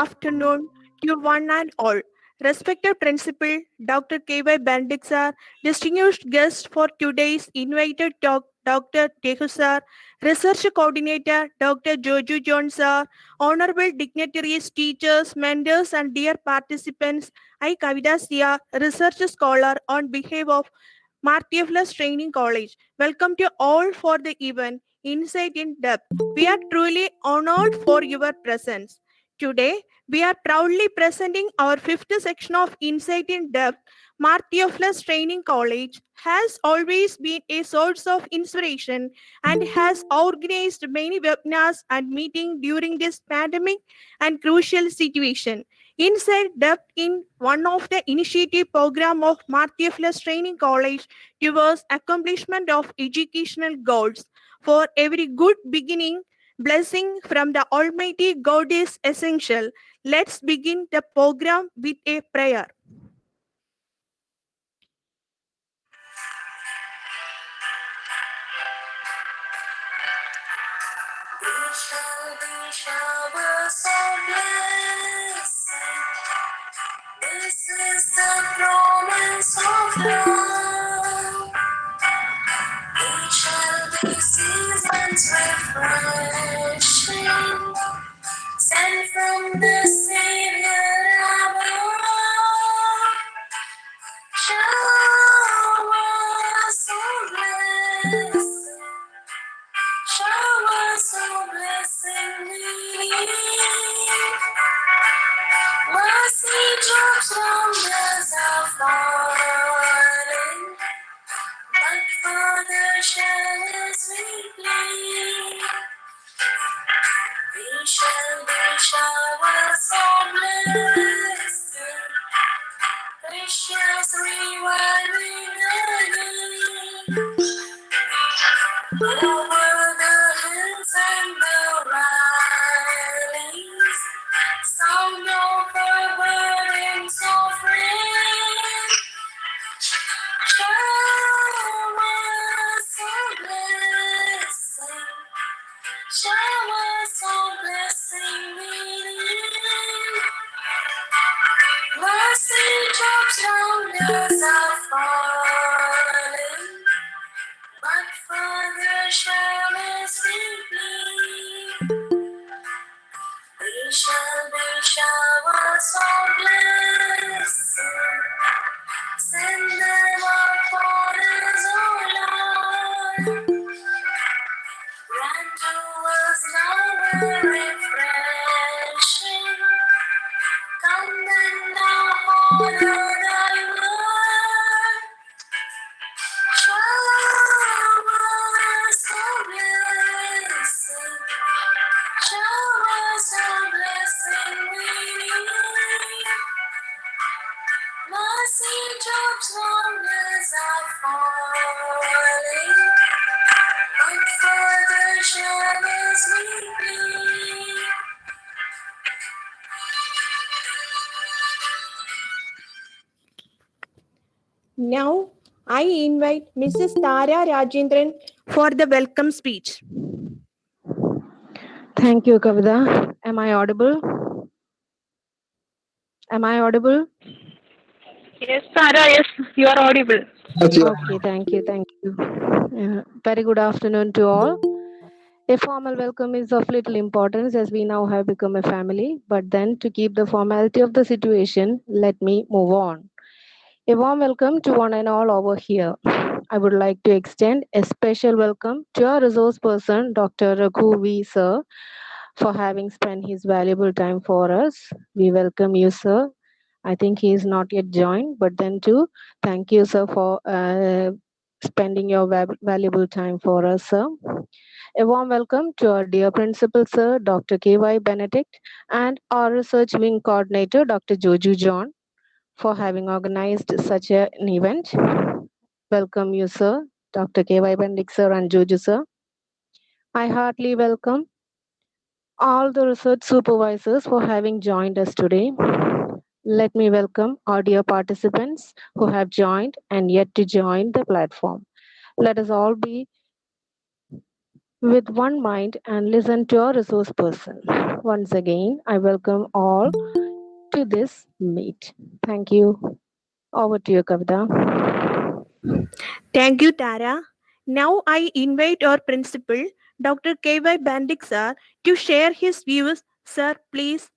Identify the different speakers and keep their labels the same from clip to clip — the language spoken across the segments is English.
Speaker 1: afternoon to one and all. Respected Principal Dr. K.Y. Benedict sir, distinguished guests for today's invited talk, Dr. Tehu sir, Research Coordinator Dr. Joju John sir, Honorable dignitaries, teachers, mentors, and dear participants, I Kavita Sia, Research Scholar on behalf of Martioflus Training College. Welcome to all for the event Insight in Depth. We are truly honored for your presence. Today, we are proudly presenting our fifth section of Insight in Depth. Martioflus Training College has always been a source of inspiration and has organized many webinars and meetings during this pandemic and crucial situation. Insight Depth in one of the initiative program of Martioflus Training College towards accomplishment of educational goals. For every good beginning, blessing from the Almighty God is essential. Let's begin the program with a prayer. We shall be showers of blessing. This is the promise of love. We shall be seasons refreshing, sent from the Savior above. Showers of blessing, showers of blessing we mercy drops from the falling, but for the showers we plead. We shall be showers of blessing, precious rewarding again. Over the hills and the valleys, sound of the burdens of rain. Showers of blessing, showers of blessing we need. Mercy drops round us are falling, but for the showers we plead. We shall be showers of blessing, send them upon us, O Lord. Grant to us now a refreshing, come then now honor thy word. Showers of blessing, showers of blessing we need. Mercy drops from us are falling, but for the showers we plead. Now, I invite Mrs. Tara Rajendran for the welcome speech.
Speaker 2: Thank you, Kavita. Am I audible? Am I audible?
Speaker 3: Yes, Tara, yes, you are audible.
Speaker 2: Okay, thank you, thank you. Very good afternoon to all. A formal welcome is of little importance as we now have become a family, but then to keep the formality of the situation, let me move on. A warm welcome to one and all over here. I would like to extend a special welcome to our resource person, Dr. Raghu V. Sir, for having spent his valuable time for us. We welcome you, sir. I think he is not yet joined, but then too, thank you, sir, for spending your valuable time for us, sir. A warm welcome to our dear principal, sir, Dr. K.Y. Benedict, and our research wing coordinator, Dr. Joju John, for having organized such an event. Welcome you, sir, Dr. K.Y. Benedict, sir, and Joju, sir. I heartily welcome all the research supervisors for having joined us today. Let me welcome our dear participants who have joined and yet to join the platform. Let us all be with one mind and listen to our resource person. Once again, I welcome all to this meet. Thank you. Over to you, Kavita.
Speaker 1: Thank you, Tara. Now I invite our principal, Dr. K.Y. Bandik sir, to share his views. Sir, please.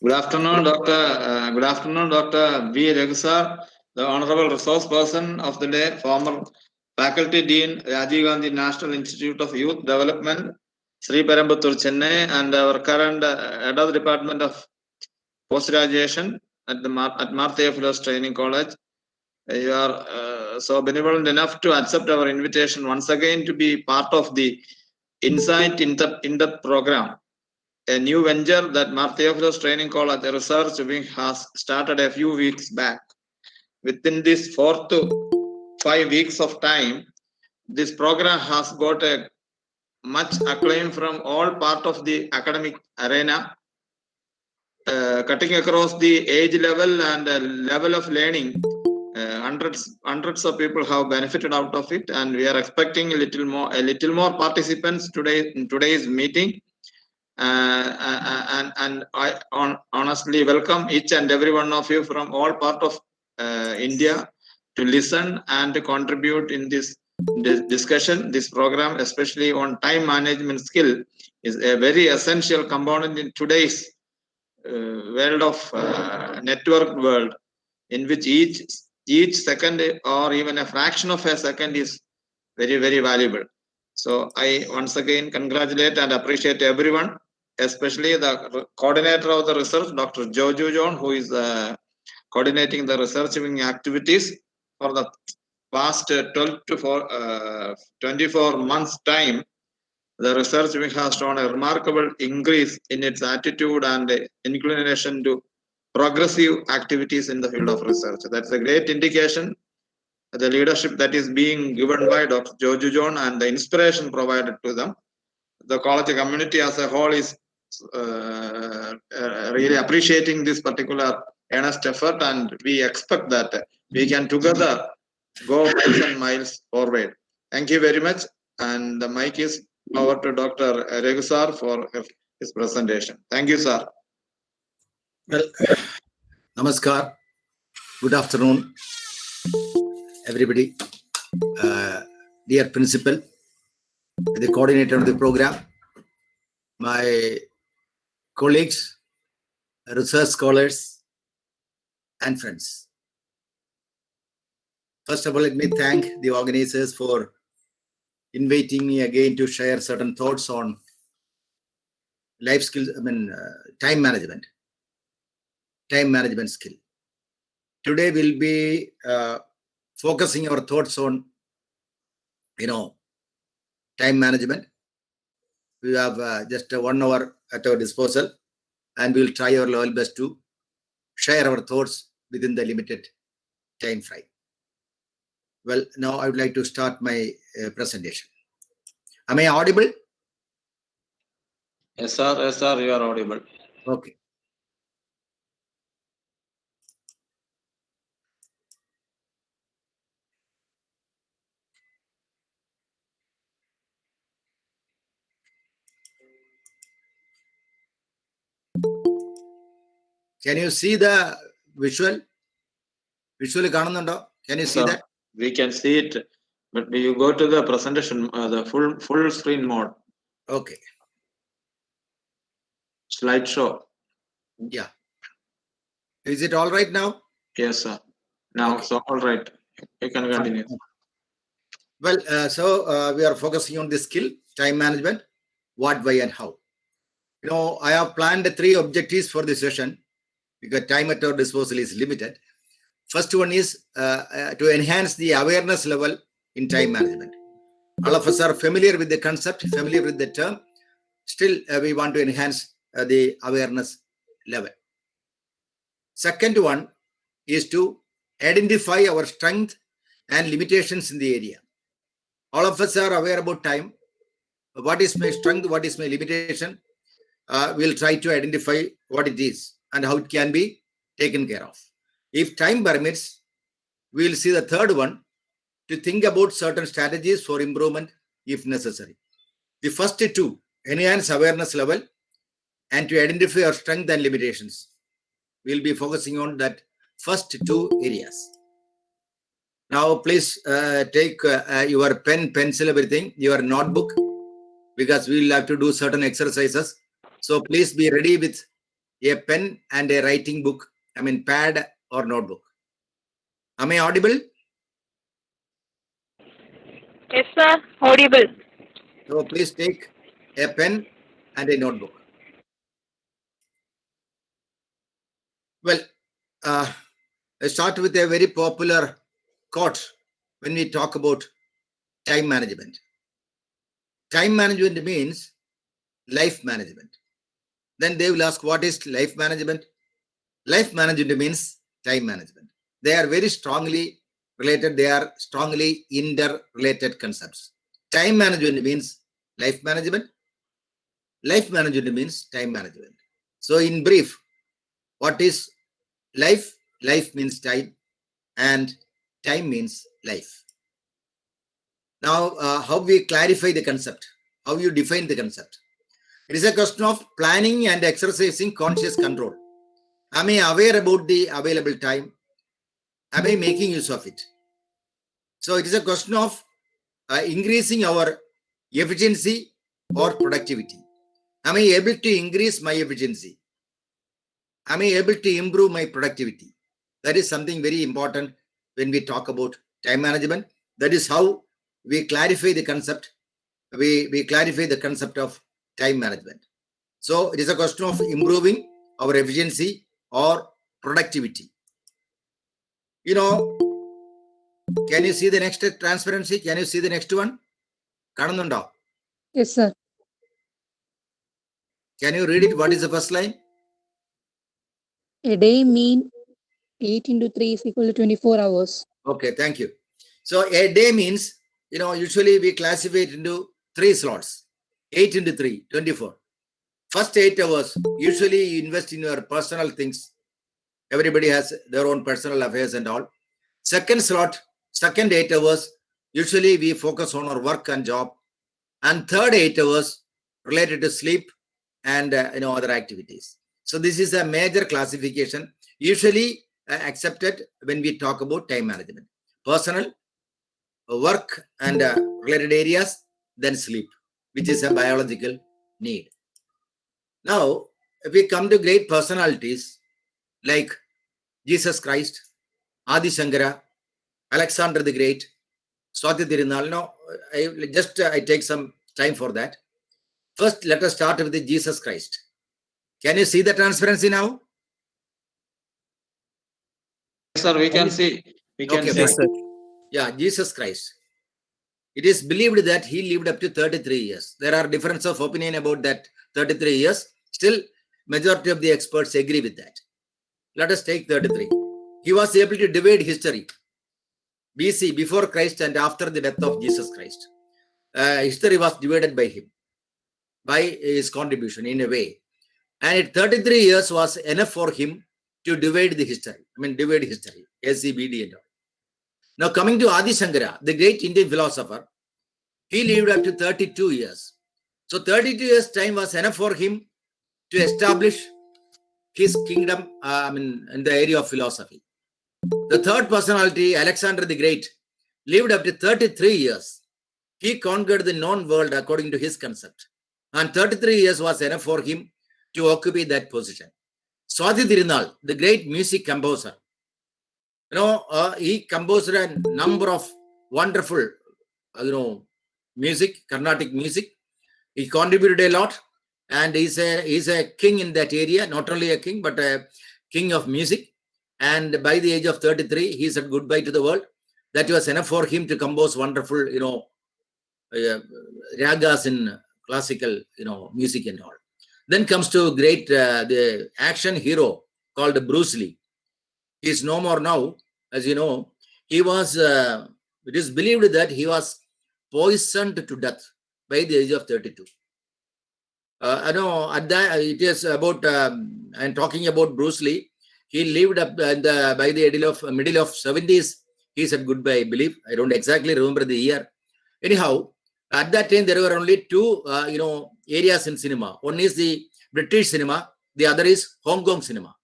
Speaker 4: Good afternoon, Dr. V. Raghu sir, the Honorable Resource Person of the Day, former Faculty Dean, Rajiv Gandhi National Institute of Youth Development, Sri Perambuttur, Chennai, and our current Head of the Department of Post-Graduation at Martha Phillips Training College. You are so benevolent enough to accept our invitation once again to be part of the Insight in the program, a new venture that Martha Training College Research Wing has started a few weeks back. Within this 4 to 5 weeks of time, this program has got a much acclaim from all part of the academic arena, cutting across the age level and level of learning. Hundreds of people have benefited out of it, and we are expecting a little more participants today in today's meeting. And I honestly welcome each and every one of you from all part of India to listen and to contribute in this discussion. This program, especially on time management skill, is a very essential component in today's world of network world, in which each second or even a fraction of a second is very valuable. So I once again congratulate and appreciate everyone, especially the coordinator of the research, Dr. Joju John, who is coordinating the research wing activities for the past 12 to 24 months time. The research wing has shown a remarkable increase in its attitude and inclination to progressive activities in the field of research. That's a great indication. The leadership that is being given by Dr. Joju John and the inspiration provided to them. The college community as a whole is really appreciating this particular earnest effort, and we expect that we can together go miles and miles forward. Thank you very much, and the mic is over to Dr. Raghu sir for his presentation. Thank you, sir.
Speaker 5: Well, namaskar. Good afternoon, everybody. Dear principal, the coordinator of the program, my colleagues, research scholars, and friends. First of all, let me thank the organizers for inviting me again to share certain thoughts on life skills, time management skill. Today we'll be focusing our thoughts on, time management. We have just 1 hour at our disposal, and we'll try our level best to share our thoughts within the limited time frame. Well, now I would like to start my presentation. Am I audible?
Speaker 4: Yes, sir, you are audible.
Speaker 5: Okay. Can you see the visual? Visually, can you see that?
Speaker 4: We can see it, but you go to the presentation, the full screen mode.
Speaker 5: Okay.
Speaker 4: Slideshow.
Speaker 5: Yeah. Is it all right now?
Speaker 4: Yes, sir. Now
Speaker 5: Okay.
Speaker 4: so all right. You can continue.
Speaker 5: Well, so we are focusing on the skill, time management, what, why, and how. I have planned 3 objectives for this session because time at our disposal is limited. First one is to enhance the awareness level in time management. All of us are familiar with the concept, familiar with the term. Still, we want to enhance the awareness level. Second one is to identify our strength and limitations in the area. All of us are aware about time. What is my strength? What is my limitation? We'll try to identify what it is and how it can be taken care of. If time permits, we'll see the third one, to think about certain strategies for improvement if necessary. The first two, enhance awareness level and to identify our strengths and limitations. We'll be focusing on that first two areas. Now, please take your pen, pencil, everything, your notebook, because we'll have to do certain exercises. So please be ready with a pen and a writing book, pad or notebook. Am I audible?
Speaker 3: Yes, sir. Audible.
Speaker 5: So please take a pen and a notebook. Well, I start with a very popular quote when we talk about time management. Time management means life management. Then they will ask, what is life management? Life management means time management. They are very strongly related. They are strongly interrelated concepts. Time management means life management. Life management means time management. So in brief, what is life? Life means time and time means life. Now, how we clarify the concept? How you define the concept? It is a question of planning and exercising conscious control. Am I aware about the available time? Am I making use of it? So it is a question of increasing our efficiency or productivity. Am I able to increase my efficiency? Am I able to improve my productivity? That is something very important when we talk about time management. That is how we clarify the concept. We clarify the concept of time management. So it is a question of improving our efficiency or productivity. Can you see the next transparency? Can you see the next one? Kananunda.
Speaker 6: Yes, sir.
Speaker 5: Can you read it? What is the first line?
Speaker 6: A day mean 8 into 3 is equal to 24 hours.
Speaker 5: Okay, thank you. So a day means, usually we classify it into 3 slots. 8 into 3, 24. First 8 hours, usually you invest in your personal things. Everybody has their own personal affairs and all. Second slot, second 8 hours, usually we focus on our work and job. And third 8 hours related to sleep and other activities. So this is a major classification, usually accepted when we talk about time management. Personal, work and related areas, then sleep, which is a biological need. Now, if we come to great personalities like Jesus Christ, Adi Shankara, Alexander the Great, Swati Tirunal, I take some time for that. First, let us start with Jesus Christ. Can you see the transparency now?
Speaker 4: Yes, sir, we can see. We can
Speaker 5: Okay,
Speaker 4: see.
Speaker 5: fine. Yeah, Jesus Christ. It is believed that he lived up to 33 years. There are differences of opinion about that 33 years. Still, majority of the experts agree with that. Let us take 33. He was able to divide history. BC, before Christ and after the death of Jesus Christ. History was divided by him, by his contribution in a way. And at 33 years was enough for him to divide the history. Divide history, SCBD and all. Now coming to Adi Shankara, the great Indian philosopher, he lived up to 32 years. So 32 years time was enough for him to establish his kingdom in the area of philosophy. The third personality, Alexander the Great, lived up to 33 years. He conquered the known world according to his concept. And 33 years was enough for him to occupy that position. Swati Tirunal, the great music composer, he composed a number of wonderful, music, Carnatic music. He contributed a lot, and he's a king in that area. Not only a king, but a king of music. And by the age of 33, he said goodbye to the world. That was enough for him to compose wonderful, ragas in classical, music and all. Then comes to great, the action hero called Bruce Lee. He is no more now, as you know. He was, it is believed that he was poisoned to death by the age of 32. I know at that it is about, I'm talking about Bruce Lee. He lived up by the middle of 70s. he said goodbye, I believe. I don't exactly remember the year. Anyhow, at that time, there were only two, areas in cinema. One is the British cinema. The other is Hong Kong cinema.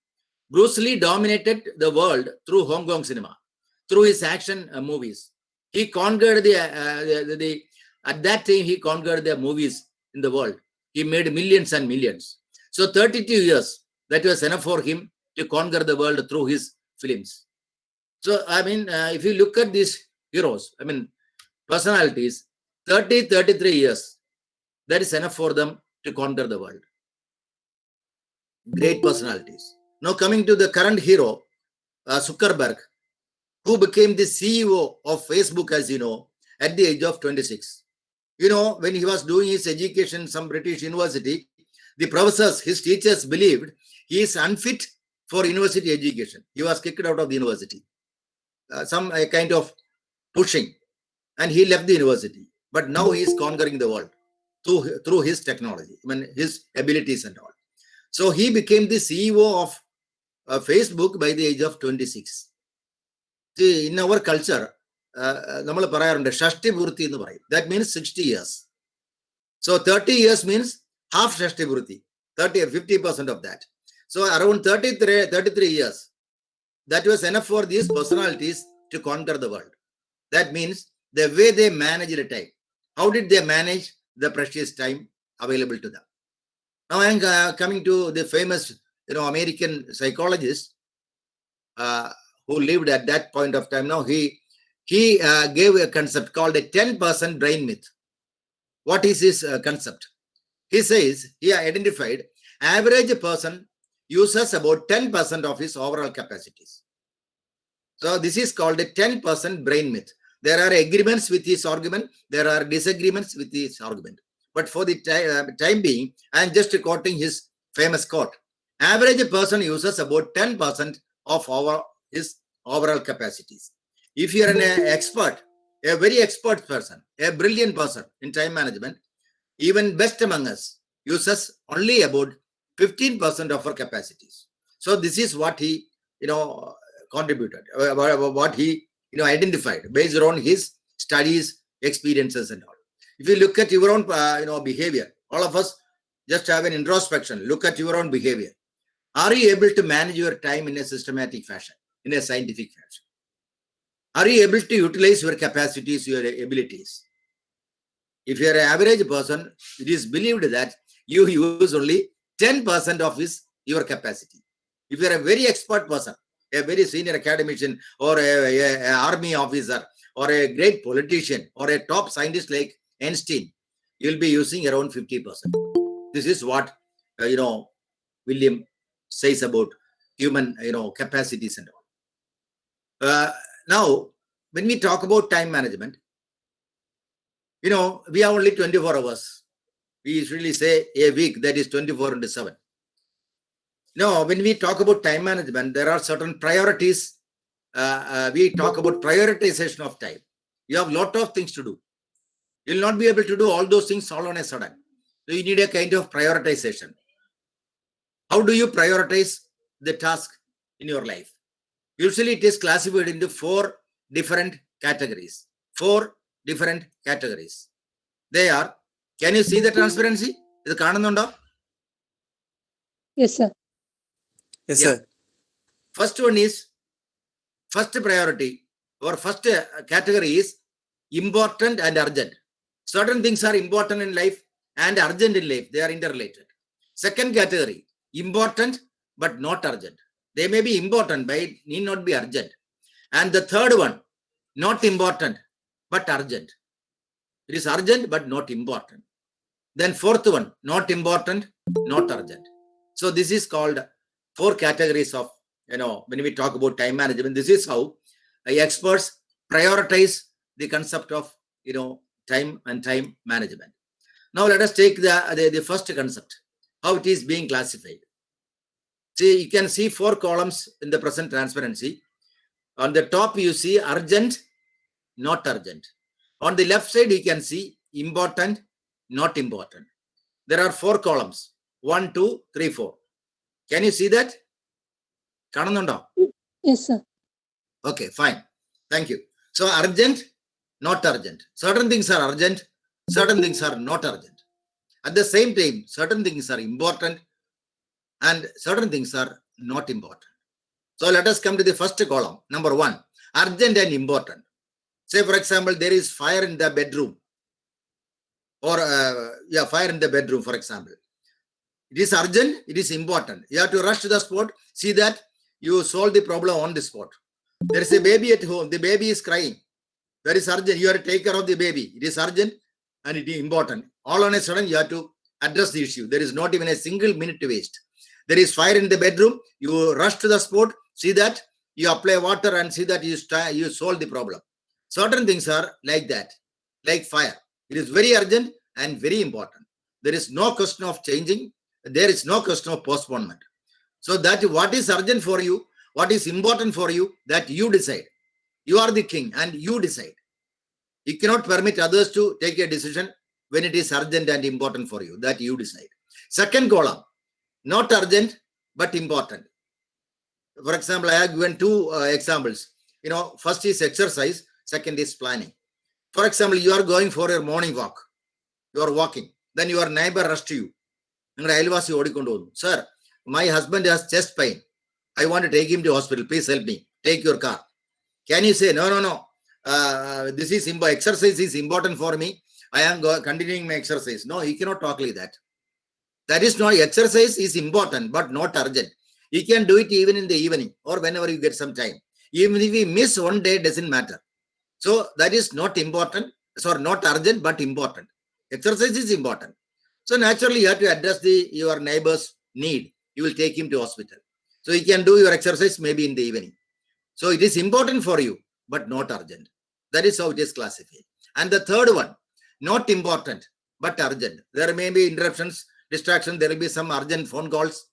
Speaker 5: Bruce Lee dominated the world through Hong Kong cinema, through his action movies. He conquered at that time, he conquered the movies in the world. He made millions and millions. So 32 years, that was enough for him to conquer the world through his films. So, if you look at these heroes, personalities, 33 years, that is enough for them to conquer the world. Great personalities. Now coming to the current hero, Zuckerberg, who became the CEO of Facebook, as you know, at the age of 26. When he was doing his education in some British university, the professors, his teachers believed he is unfit for university education. He was kicked out of the university. Some kind of pushing, and he left the university. But now he is conquering the world through his technology, his abilities and all. So he became the CEO of Facebook by the age of 26. See, in our culture, that means 60 years. So 30 years means half Shashti Purti, 50% of that. So around 33 years, that was enough for these personalities to conquer the world. That means the way they managed the time. How did they manage the precious time available to them? Now I am coming to the famous, American psychologist who lived at that point of time. Now he gave a concept called a 10% brain myth. What is his concept? He says he identified average person uses about 10% of his overall capacities. So this is called a 10% brain myth. There are agreements with his argument. There are disagreements with his argument. But for the time being, I am just quoting his famous quote. Average person uses about 10% of his overall capacities. If you are an expert, a very expert person, a brilliant person in time management, even best among us uses only about 15% of our capacities. So this is what he, contributed, what he, identified based on his studies, experiences and all. If you look at your own, behavior, all of us just have an introspection. Look at your own behavior. Are you able to manage your time in a systematic fashion, in a scientific fashion? Are you able to utilize your capacities, your abilities? If you are an average person, it is believed that you use only 10% of your capacity. If you are a very expert person, a very senior academician or a army officer or a great politician or a top scientist like Einstein, you will be using around 50%. This is what, William says about human, capacities and all. Now, when we talk about time management, we have only 24 hours. We usually say a week, that is 24/7. Now, when we talk about time management, there are certain priorities. We talk about prioritization of time. You have a lot of things to do. You will not be able to do all those things all on a sudden. So you need a kind of prioritization. How do you prioritize the task in your life? Usually it is classified into 4 different categories. 4 different categories. They are, can you see the transparency? Is it
Speaker 6: Yes, sir.
Speaker 7: Yes,
Speaker 5: Yeah.
Speaker 7: sir.
Speaker 5: First one is, first priority or first category is important and urgent. Certain things are important in life and urgent in life. They are interrelated. Second category, important but not urgent. They may be important but need not be urgent. And the third one, not important but urgent. It is urgent but not important. Then fourth one, not important, not urgent. So this is called 4 categories of, when we talk about time management. This is how experts prioritize the concept of, time and time management. Now let us take the first concept, how it is being classified. See, you can see 4 columns in the present transparency. On the top, you see urgent, not urgent. On the left side, you can see important, not important. There are 4 columns, 1, 2, 3, 4. Can you see that?
Speaker 6: Yes, sir.
Speaker 5: Okay, fine. Thank you. So urgent, not urgent. Certain things are urgent, certain things are not urgent. At the same time, certain things are important and certain things are not important. So let us come to the first column. Number 1, urgent and important. Say, for example, there is fire in the bedroom. Or, fire in the bedroom, for example. It is urgent, it is important. You have to rush to the spot, see that you solve the problem on the spot. There is a baby at home, the baby is crying. That is urgent, you have to take care of the baby. It is urgent and it is important. All on a sudden, you have to address the issue. There is not even a single minute to waste. There is fire in the bedroom, you rush to the spot, see that, you apply water and see that you solve the problem. Certain things are like that, like fire. It is very urgent and very important. There is no question of changing. There is no question of postponement. So that what is urgent for you, what is important for you, that you decide. You are the king and you decide. You cannot permit others to take a decision when it is urgent and important for you. That you decide. Second column, not urgent but important. For example, I have given 2 examples. First is exercise, second is planning. For example, you are going for your morning walk. You are walking. Then your neighbor rushed to you. Sir, my husband has chest pain. I want to take him to hospital. Please help me. Take your car. Can you say, no. This is exercise is important for me. I am continuing my exercise. No, he cannot talk like that. That is not, exercise is important, but not urgent. You can do it even in the evening or whenever you get some time. Even if you miss one day, doesn't matter. So that is not important, not urgent, but important. Exercise is important. So naturally, you have to address your neighbor's need. You will take him to hospital. So you can do your exercise maybe in the evening. So it is important for you, but not urgent. That is how it is classified. And the third one, not important, but urgent. There may be interruptions, distraction. There will be some urgent phone calls.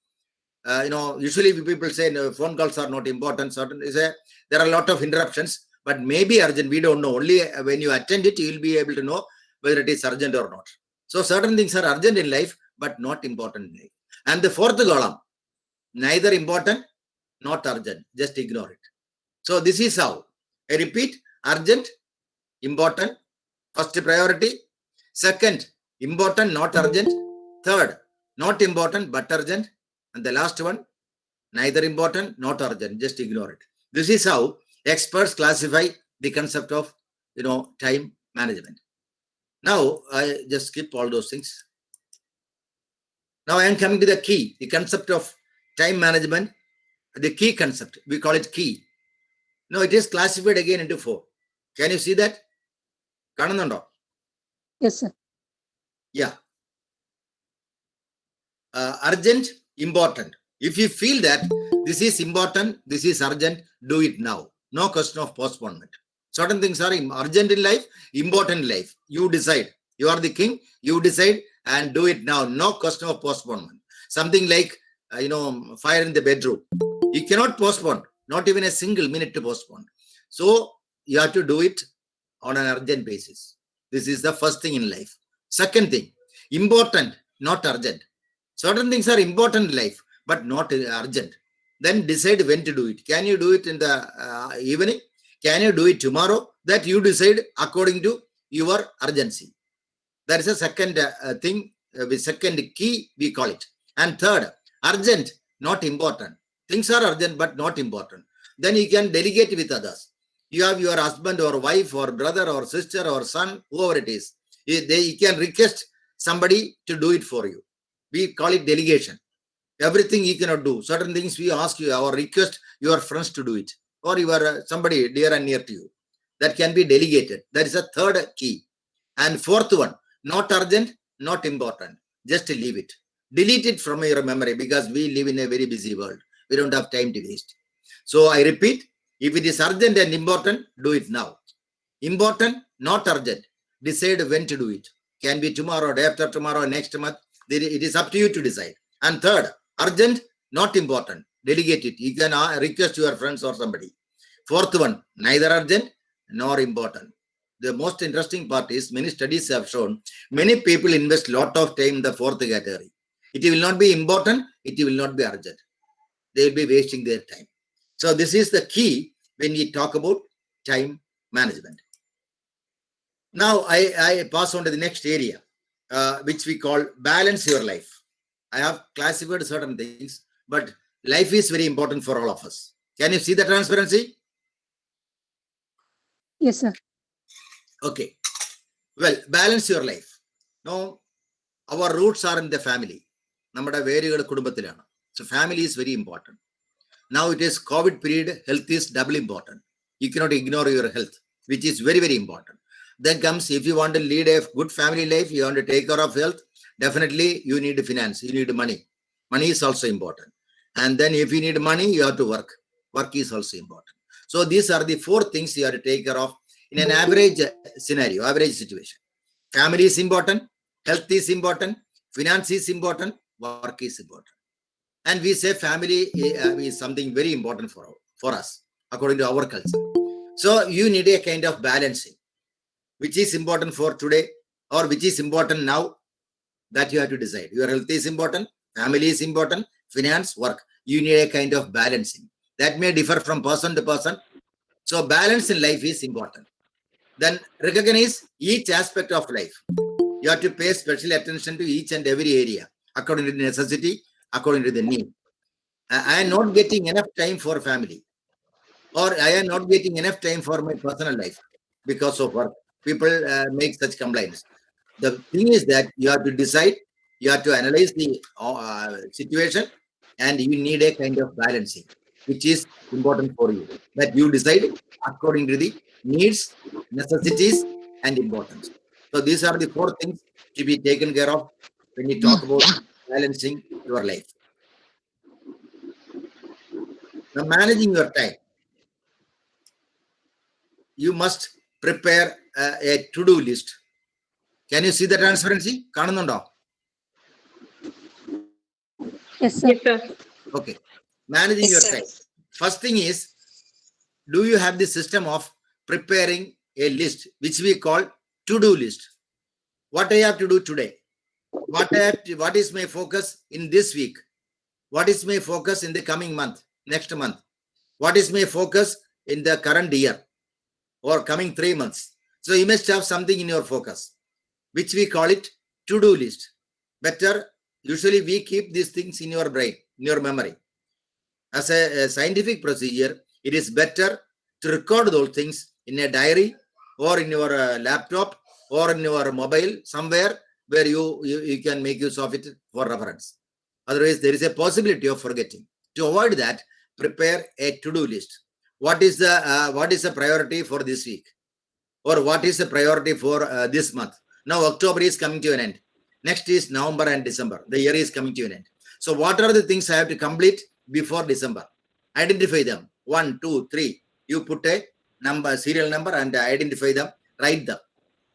Speaker 5: Usually people say no, phone calls are not important. There are a lot of interruptions. But maybe urgent, we don't know. Only when you attend it, you will be able to know whether it is urgent or not. So certain things are urgent in life, but not important in life. And the fourth column, neither important, not urgent. Just ignore it. So this is how. I repeat, urgent, important, first priority. Second, important, not urgent. Third, not important, but urgent. And the last one, neither important, not urgent. Just ignore it. This is how experts classify the concept of, time management. Now, I just skip all those things. Now I am coming to the key, the concept of time management, the key concept. We call it key. Now it is classified again into 4. Can you see that?
Speaker 6: Yes, sir.
Speaker 5: Yeah. Urgent, important. If you feel that this is important, this is urgent, do it now. No question of postponement. Certain things are urgent in life, important in life. You decide. You are the king. You decide and do it now. No question of postponement. Something like, fire in the bedroom. You cannot postpone. Not even a single minute to postpone. So you have to do it on an urgent basis. This is the first thing in life. Second thing, important, not urgent. Certain things are important in life, but not urgent. Then decide when to do it. Can you do it in the evening? Can you do it tomorrow? That you decide according to your urgency. That is a second thing, the second key we call it. And third, urgent, not important. Things are urgent but not important. Then you can delegate with others. You have your husband or wife or brother or sister or son, whoever it is. You can request somebody to do it for you. We call it delegation. Everything you cannot do. Certain things we ask you or request your friends to do it. Or your somebody dear and near to you. That can be delegated. That is a third key. And fourth one, not urgent, not important. Just leave it. Delete it from your memory because we live in a very busy world. We don't have time to waste. So I repeat, if it is urgent and important, do it now. Important, not urgent. Decide when to do it. Can be tomorrow, day after tomorrow, next month. It is up to you to decide. And third, urgent, not important. Delegate it. You can request your friends or somebody. Fourth one, neither urgent nor important. The most interesting part is many studies have shown many people invest a lot of time in the fourth category. It will not be important. It will not be urgent. They will be wasting their time. So this is the key when we talk about time management. Now I pass on to the next area, which we call balance your life. I have classified certain things, but life is very important for all of us. Can you see the transparency?
Speaker 6: Yes, sir.
Speaker 5: Okay. Well, balance your life. Now, our roots are in the family. So family is very important. Now it is COVID period, health is double important. You cannot ignore your health, which is very, very important. Then comes, if you want to lead a good family life, you want to take care of health, definitely you need finance, you need money. Money is also important. And then if you need money, you have to work. Work is also important. So these are the 4 things you have to take care of in an average scenario, average situation. Family is important, health is important, finance is important, work is important. And we say family is something very important for us, according to our culture. So you need a kind of balancing, which is important for today or which is important now, that you have to decide. Your health is important, family is important, finance, work. You need a kind of balancing. That may differ from person to person. So balance in life is important. Then recognize each aspect of life. You have to pay special attention to each and every area, according to the necessity, according to the need. I am not getting enough time for family, or I am not getting enough time for my personal life because of work. People make such complaints. The thing is that you have to decide, you have to analyze the situation, and you need a kind of balancing, which is important for you. That you decide according to the needs, necessities, and importance. So these are the 4 things to be taken care of when you talk about balancing your life. Now, managing your time. You must prepare a to-do list. Can you see the transparency? Kanundo?
Speaker 6: Yes, sir.
Speaker 3: Yes, sir.
Speaker 5: Okay. Managing your time. First thing is, do you have the system of preparing a list, which we call to-do list? What I have to do today? What is my focus in this week? What is my focus in the coming month, next month? What is my focus in the current year or coming 3 months? So you must have something in your focus, which we call it to-do list. Better, usually we keep these things in your brain, in your memory. As a scientific procedure, it is better to record those things in a diary or in your laptop or in your mobile, somewhere where you can make use of it for reference. Otherwise, there is a possibility of forgetting. To avoid that, prepare a to-do list. What is the priority for this week? Or what is the priority for this month? Now, October is coming to an end. Next is November and December. The year is coming to an end. So what are the things I have to complete before December? Identify them. 1, 2, 3. You put a number, serial number, and identify them. Write them.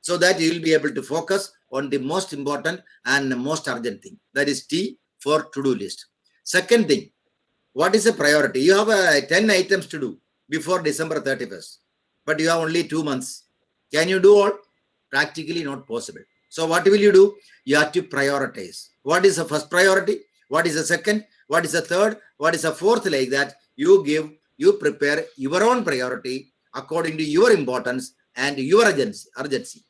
Speaker 5: So that you will be able to focus on the most important and the most urgent thing. That is T for to-do list. Second thing, what is the priority? You have 10 items to do before December 31st, but you have only 2 months. Can you do all? Practically not possible. So what will you do? You have to prioritize. What is the first priority? What is the second? What is the third? What is the fourth? Like that, you prepare your own priority according to your importance and your urgency.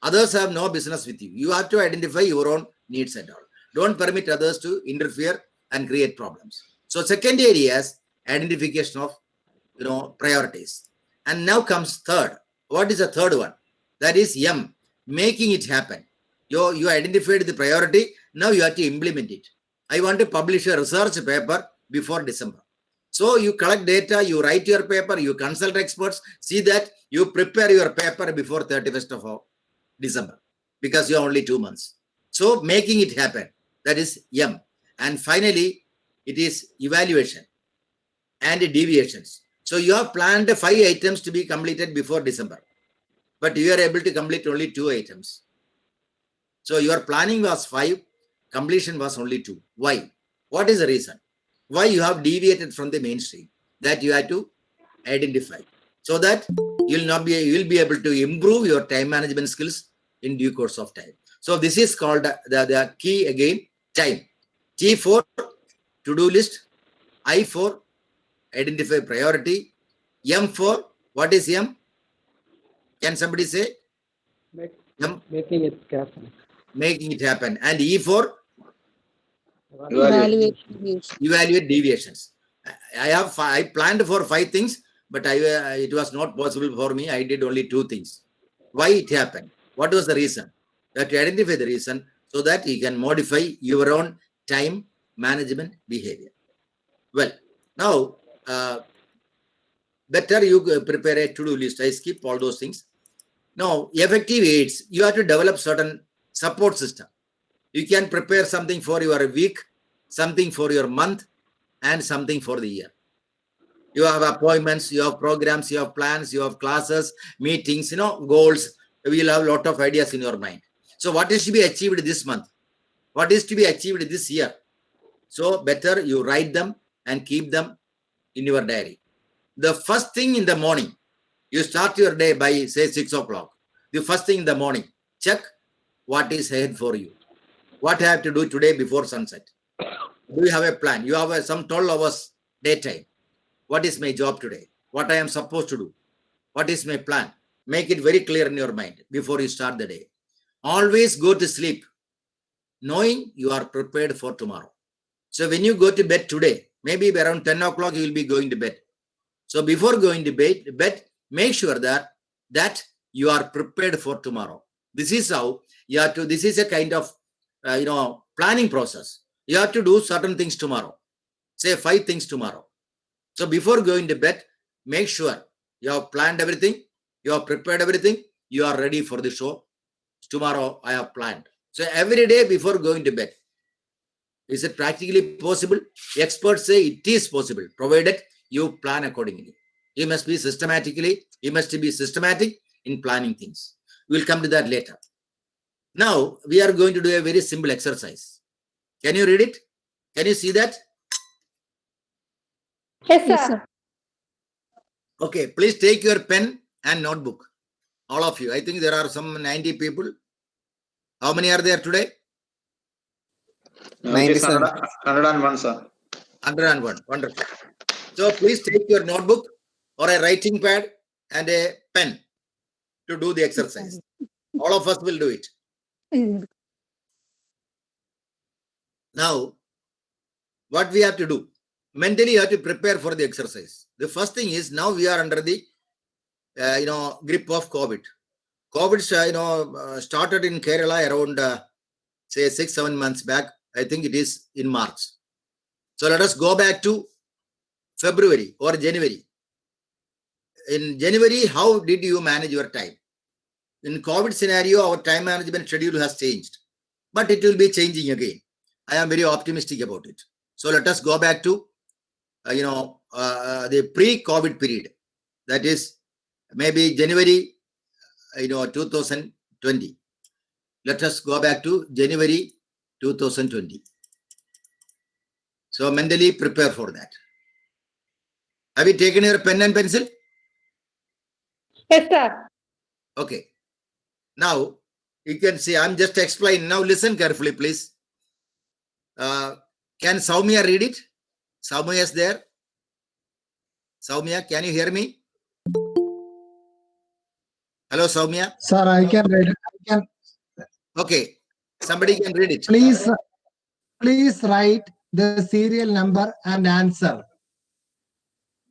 Speaker 5: Others have no business with you. You have to identify your own needs and all. Don't permit others to interfere and create problems. So second area is identification of priorities. And now comes third. What is the third one? That is M, making it happen. You identified the priority. Now you have to implement it. I want to publish a research paper before December. So you collect data, you write your paper, you consult experts, see that you prepare your paper before 31st of December, because you have only 2 months. So making it happen, that is M. And finally, it is evaluation and deviations. So you have planned 5 items to be completed before December, but you are able to complete only 2 items. So your planning was 5, completion was only 2. Why? What is the reason? Why you have deviated from the mainstream? That you have to identify, so that you will be able to improve your time management skills in due course of time. So this is called the key again, time. T for to-do list, I for identify priority, M for What is M? Can somebody say? M?
Speaker 7: Making it happen.
Speaker 5: Making it happen. And E for?
Speaker 6: Evaluate deviation.
Speaker 5: Evaluate deviations. I planned for 5 things, but it was not possible for me. I did only 2 things. Why it happened? What was the reason? You have to identify the reason so that you can modify your own time management behavior. Well, now, better you prepare a to-do list. I skip all those things. Now, effective aids, you have to develop certain support system. You can prepare something for your week, something for your month, and something for the year. You have appointments, you have programs, you have plans, you have classes, meetings, goals. You will have a lot of ideas in your mind. So what is to be achieved this month? What is to be achieved this year? So better you write them and keep them in your diary. The first thing in the morning, you start your day by say 6 o'clock. The first thing in the morning, check what is ahead for you. What I have to do today before sunset. Do you have a plan? You have some 12 hours daytime. What is my job today? What I am supposed to do? What is my plan? Make it very clear in your mind before you start the day. Always go to sleep knowing you are prepared for tomorrow. So when you go to bed today, maybe around 10 o'clock, you will be going to bed. So before going to bed, make sure that you are prepared for tomorrow. This is how you have to, this is a kind of, planning process. You have to do certain things tomorrow. Say 5 things tomorrow. So before going to bed, make sure you have planned everything, you have prepared everything, you are ready for the show. Tomorrow I have planned. So every day before going to bed. Is it practically possible? Experts say it is possible, provided you plan accordingly. You must be systematic in planning things. We'll come to that later. Now, we are going to do a very simple exercise. Can you read it? Can you see that?
Speaker 3: Yes,
Speaker 6: Yes,
Speaker 3: sir.
Speaker 6: sir.
Speaker 5: Okay, please take your pen and notebook. All of you. I think there are some 90 people. How many are there today?
Speaker 4: It is 101, sir.
Speaker 5: 101. Wonderful. So please take your notebook or a writing pad and a pen to do the exercise. All of us will do it. Now, what we have to do? Mentally, you have to prepare for the exercise. The first thing is, now we are under the, grip of COVID. COVID, started in Kerala around, say 6-7 months back. I think it is in March. So let us go back to February or January. In January, how did you manage your time? In COVID scenario, our time management schedule has changed, but it will be changing again. I am very optimistic about it. So let us go back to, the pre-COVID period. That is maybe January, 2020. Let us go back to January 2020. So mentally prepare for that. Have you taken your pen and pencil?
Speaker 3: Yes, sir.
Speaker 5: Okay. Now, you can see, I'm just explaining. Now, listen carefully, please. Can Soumya read it? Soumya is there. Soumya, can you hear me? Hello, Soumya.
Speaker 7: Sir, I can read it.
Speaker 5: Okay. Somebody can read it.
Speaker 7: Please write the serial number and answer.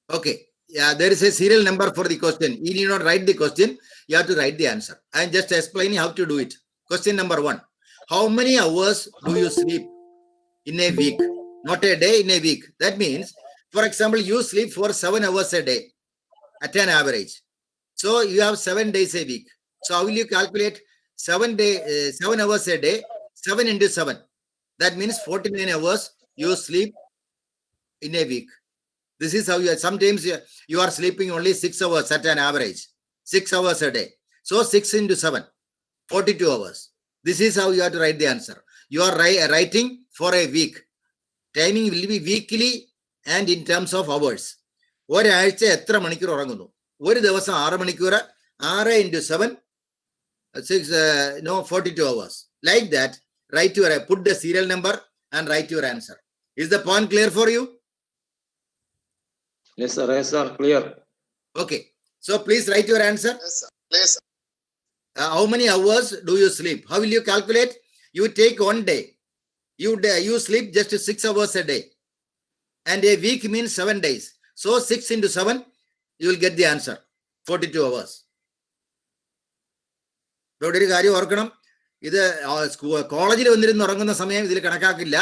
Speaker 5: Okay. Yeah, there is a serial number for the question. You need not write the question. You have to write the answer. I am just explaining how to do it. Question number 1. How many hours do you sleep in a week? Not a day, in a week. That means, for example, you sleep for 7 hours a day at an average. So you have 7 days a week. So how will you calculate 7 hours a day? 7 into 7. That means 49 hours you sleep in a week. This is how sometimes you are sleeping only 6 hours at an average. 6 hours a day. So 6 into 7, 42 hours. This is how you have to write the answer. You are writing for a week. Timing will be weekly and in terms of hours. ഒരാഴ്ച എത്ര മണിക്കൂർ ഉറങ്ങുന്നു? ഒരു ദിവസം 6 മണിക്കൂർ. 6 into 7, 42 hours. Like that, put the serial number and write your answer. Is the point clear for you?
Speaker 4: Yes, sir. Yes, sir. Clear.
Speaker 5: Okay. So please write your answer.
Speaker 8: Yes, sir. Please.
Speaker 5: How many hours do you sleep? How will you calculate? You take 1 day. You sleep just 6 hours a day. And a week means 7 days. So 6 into 7, you will get the answer. 42 hours. ഇവിടെ ഒരു കാര്യം ഓർക്കണം, ഇത് കോളേജിൽ വന്നിരുന്ന് ഉറങ്ങുന്ന സമയം ഇതിൽ കണക്കാക്കില്ല.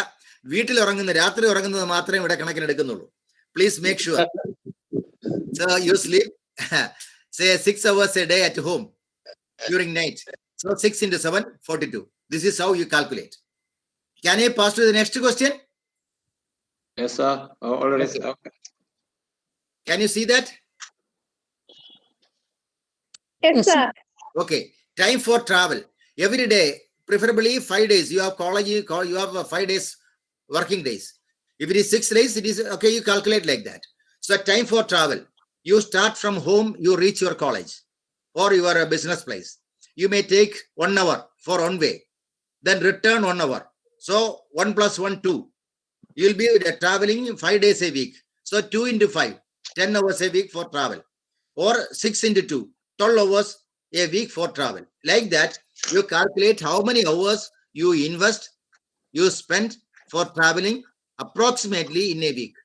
Speaker 5: വീട്ടിൽ ഉറങ്ങുന്ന രാത്രി ഉറങ്ങുന്നത് മാത്രമേ ഇവിടെ കണക്കിലെടുക്കുന്നുള്ളൂ. Please make sure. So you sleep say 6 hours a day at home during night. So 6 into 7, 42. This is how you calculate. Can I pass to the next question?
Speaker 4: Yes, sir. Already. Okay.
Speaker 5: Can you see that?
Speaker 3: Yes, sir.
Speaker 5: Okay. Time for travel. Every day, preferably 5 days. You have college, you have 5 days working days. If it is 6 days, it is okay. You calculate like that. So time for travel. You start from home, you reach your college or your business place. You may take 1 hour for one way, then return 1 hour. So 1 plus 1, 2. You'll be traveling 5 days a week. So 2 into 5, 10 hours a week for travel. Or 6 into 2, 12 hours a week for travel. Like that, you calculate how many hours you invest, you spend for traveling approximately in a week.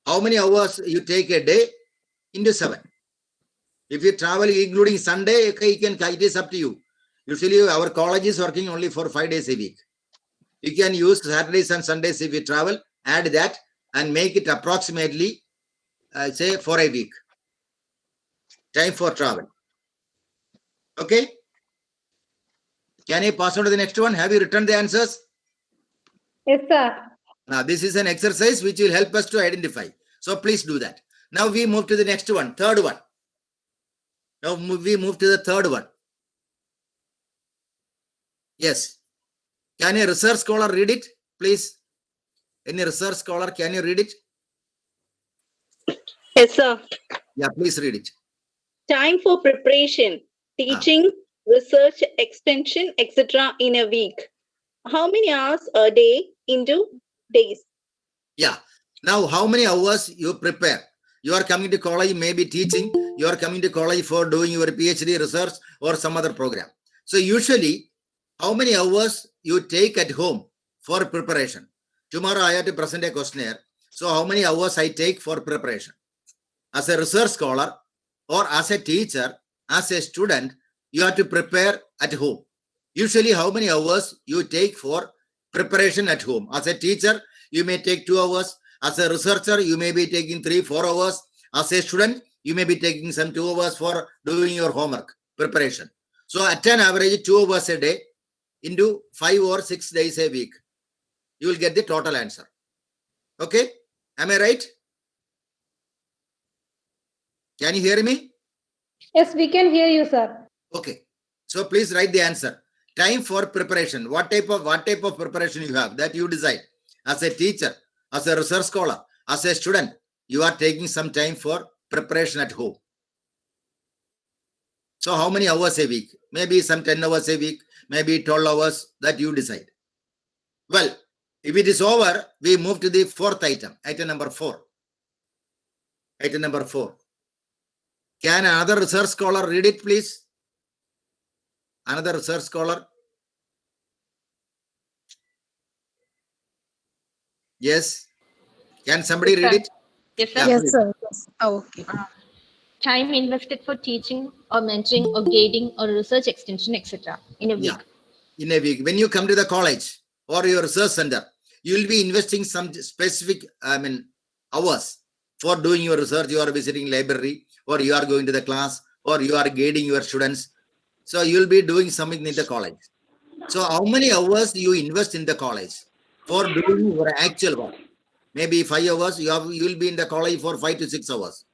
Speaker 5: How many hours you take a day into 7. If you travel including Sunday, okay, it is up to you. Usually our college is working only for 5 days a week. You can use Saturdays and Sundays if you travel, add that and make it approximately, say, for a week. Time for travel. Okay. Can I pass on to the next one? Have you written the answers?
Speaker 3: Yes, sir.
Speaker 5: Now, this is an exercise which will help us to identify. So please do that. Now we move to the next one, third one. Now we move to the third one. Yes. Can a research scholar read it, please? Any research scholar, can you read it?
Speaker 9: Yes, sir.
Speaker 5: Yeah, please read it.
Speaker 9: Time for preparation, teaching, research, extension, etc. in a week. How many hours a day into days?
Speaker 5: Yeah. Now, how many hours you prepare? You are coming to college, maybe teaching. You are coming to college for doing your PhD research or some other program. So usually, how many hours you take at home for preparation? Tomorrow I have to present a questionnaire. So how many hours I take for preparation? As a research scholar or as a teacher, as a student, you have to prepare at home. Usually, how many hours you take for preparation at home? As a teacher, you may take 2 hours. As a researcher, you may be taking 3-4 hours. As a student, you may be taking some 2 hours for doing your homework preparation. So at an average 2 hours a day into 5 or 6 days a week, you will get the total answer. Okay? Am I right? Can you hear me?
Speaker 3: Yes, we can hear you, sir.
Speaker 5: Okay. So please write the answer. Time for preparation. What type of preparation you have, that you decide. As a teacher, as a research scholar, as a student, you are taking some time for preparation at home. So how many hours a week? Maybe some 10 hours a week, maybe 12 hours, that you decide. Well, if it is over, we move to the fourth item, item number 4. Item number 4. Can another research scholar read it, please? Another research scholar? Yes. Can somebody read it?
Speaker 10: Yes, sir.
Speaker 5: Yeah,
Speaker 6: Yes,
Speaker 5: please.
Speaker 6: sir. Yes. Oh, okay.
Speaker 10: Time invested for teaching or mentoring or guiding or research extension, etc. in a week.
Speaker 5: Yeah. In a week. When you come to the college or your research center, you will be investing some specific, hours for doing your research. You are visiting library or you are going to the class or you are guiding your students. So you will be doing something in the college. So how many hours you invest in the college for doing your actual work? Maybe 5 hours, you will be in the college for 5 to 6 hours.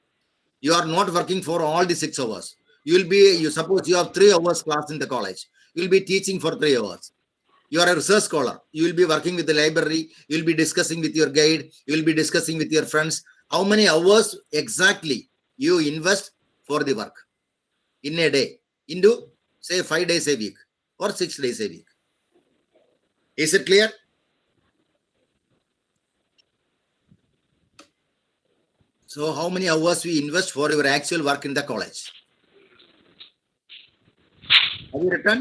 Speaker 5: You are not working for all the 6 hours. You suppose you have 3 hours class in the college. You will be teaching for 3 hours. You are a research scholar. You will be working with the library. You will be discussing with your guide. You will be discussing with your friends. How many hours exactly you invest for the work in a day into, say, 5 days a week or 6 days a week? Is it clear? So how many hours we invest for your actual work in the college? Have you written?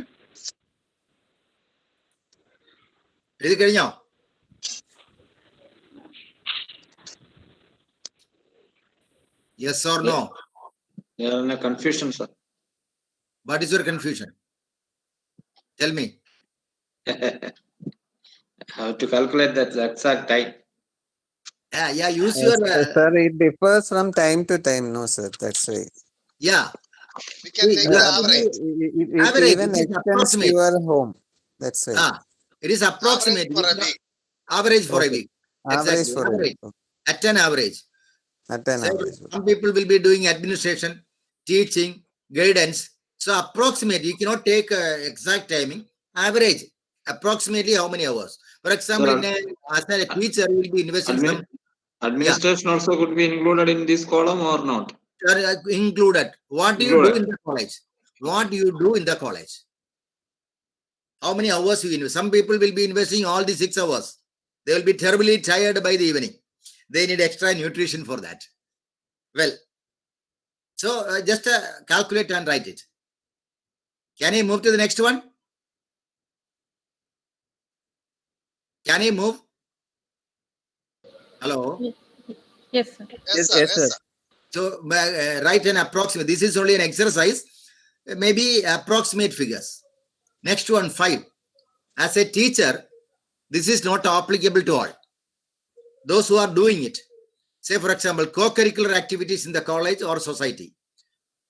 Speaker 5: എഴുതി കഴിഞ്ഞോ? Yes or no?
Speaker 4: You are in a confusion, sir.
Speaker 5: What is your confusion? Tell me.
Speaker 4: How to calculate that exact time?
Speaker 5: Yeah, use your
Speaker 8: sir, it differs from time to time, no sir, that's right.
Speaker 5: yeah.
Speaker 11: We can take the average.
Speaker 8: It
Speaker 5: Average,
Speaker 8: even
Speaker 5: it is
Speaker 8: extends
Speaker 5: approximate.
Speaker 8: your home, that's right.
Speaker 5: It is approximate.
Speaker 11: For a week.
Speaker 5: Average for a
Speaker 8: Okay.
Speaker 5: week.
Speaker 8: Average
Speaker 5: Exactly.
Speaker 8: for
Speaker 5: Average.
Speaker 8: it.
Speaker 5: At an average.
Speaker 8: At an
Speaker 5: Say
Speaker 8: average.
Speaker 5: some people will be doing administration, teaching, guidance. So approximate, you cannot take exact timing. Average, approximately how many hours? For example,
Speaker 4: Sir,
Speaker 5: as a teacher, you will be investing some
Speaker 4: Administration also could be included in this column or not?
Speaker 5: included. What do you do in the college? What do you do in the college? How many hours you invest? Some people will be investing all the 6 hours. They will be terribly tired by the evening. They need extra nutrition for that. Well, so just calculate and write it. Can you move to the next one? Can you move? Hello?
Speaker 10: Yes, sir.
Speaker 11: Yes, sir.
Speaker 5: So write an approximate. This is only an exercise. Maybe approximate figures. Next one, 5. As a teacher, this is not applicable to all. Those who are doing it. Say, for example, co-curricular activities in the college or society.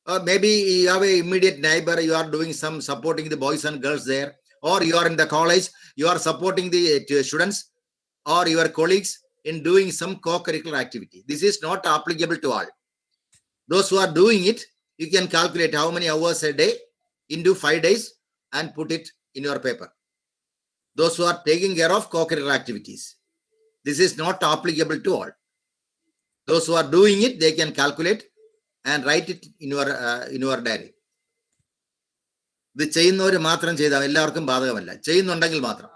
Speaker 5: Or maybe you have an immediate neighbor, you are doing some supporting the boys and girls there. Or you are in the college, you are supporting the students or your colleagues in doing some co-curricular activity. This is not applicable to all. Those who are doing it, you can calculate how many hours a day into 5 days and put it in your paper. Those who are taking care of co-curricular activities. This is not applicable to all. Those who are doing it, they can calculate and write it in your diary. ഇത് ചെയ്യുന്നവർ മാത്രം ചെയ്താൽ എല്ലാവർക്കും ബാധകമല്ല. ചെയ്യുന്നുണ്ടെങ്കിൽ മാത്രം.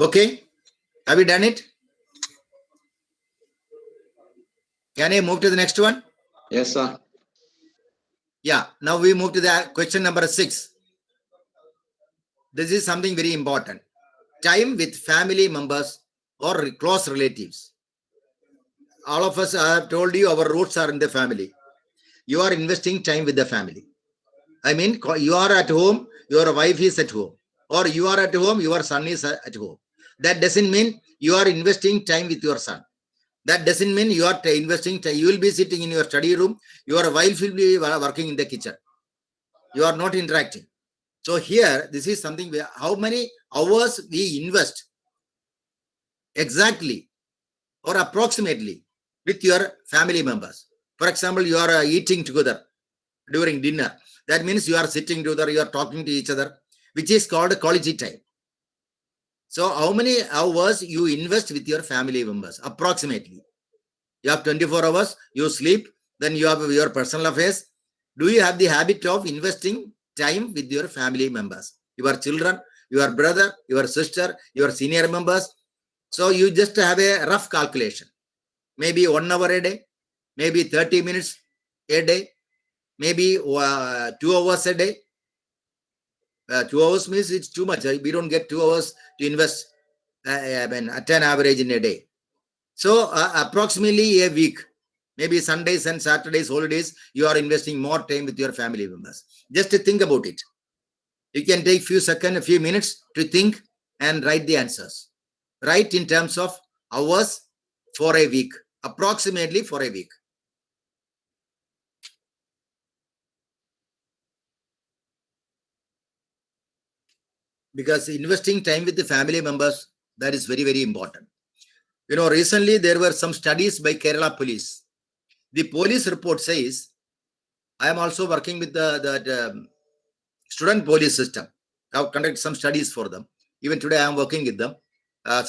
Speaker 5: Okay, have you done it? Can I move to the next one?
Speaker 4: Yes, sir.
Speaker 5: Yeah, now we move to the question number 6. This is something very important. Time with family members or close relatives. All of us, I have told you, our roots are in the family. You are investing time with the family. I mean, you are at home, your wife is at home. Or you are at home, your son is at home. That doesn't mean you are investing time with your son. That doesn't mean you are investing time. You will be sitting in your study room. Your wife will be working in the kitchen. You are not interacting. So here, this is something where how many hours we invest exactly or approximately with your family members. For example, you are eating together during dinner. That means you are sitting together, you are talking to each other, which is called quality time. So how many hours you invest with your family members? Approximately. You have 24 hours, you sleep, then you have your personal affairs. Do you have the habit of investing time with your family members? Your children, your brother, your sister, your senior members. So you just have a rough calculation. Maybe 1 hour a day, maybe 30 minutes a day, maybe 2 hours a day. 2 hours means it's too much. We don't get 2 hours to invest at an average in a day. So approximately a week, maybe Sundays and Saturdays, holidays, you are investing more time with your family members. Just to think about it. You can take few seconds, a few minutes to think and write the answers. Write in terms of hours for a week, approximately for a week. Because investing time with the family members, that is very, very important. You know, recently there were some studies by Kerala police. The police report says, I am also working with the student police system. I have conducted some studies for them. Even today I am working with them,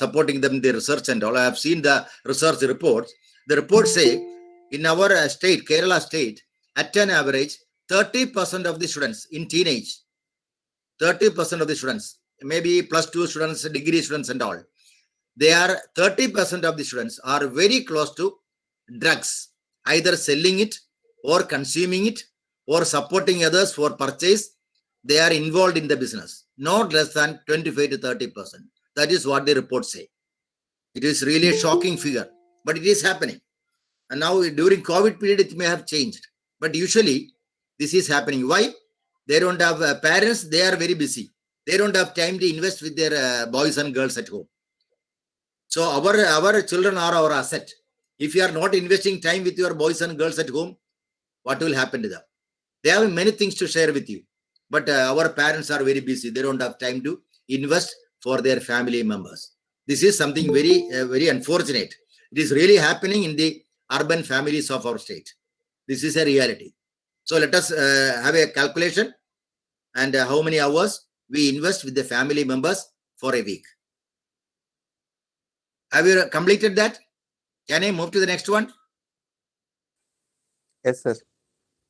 Speaker 5: supporting them in their research and all. I have seen the research reports. The reports say in our state, Kerala state, at an average, 30% of the students in teenage, 30% of the students, maybe +2 students, degree students and all, they are 30% of the students are very close to drugs, either selling it or consuming it or supporting others for purchase. They are involved in the business, not less than 25 to 30%. That is what the reports say. It is really a shocking figure, but it is happening. And now during COVID period, it may have changed, but usually this is happening. Why? They don't have parents. They are very busy. They don't have time to invest with their boys and girls at home. So our children are our asset. If you are not investing time with your boys and girls at home, what will happen to them? They have many things to share with you, but our parents are very busy. They don't have time to invest for their family members. This is something very, very unfortunate. It is really happening in the urban families of our state. This is a reality. So let us have a calculation and how many hours we invest with the family members for a week. Have you completed that? Can I move to the next one?
Speaker 8: Yes, sir.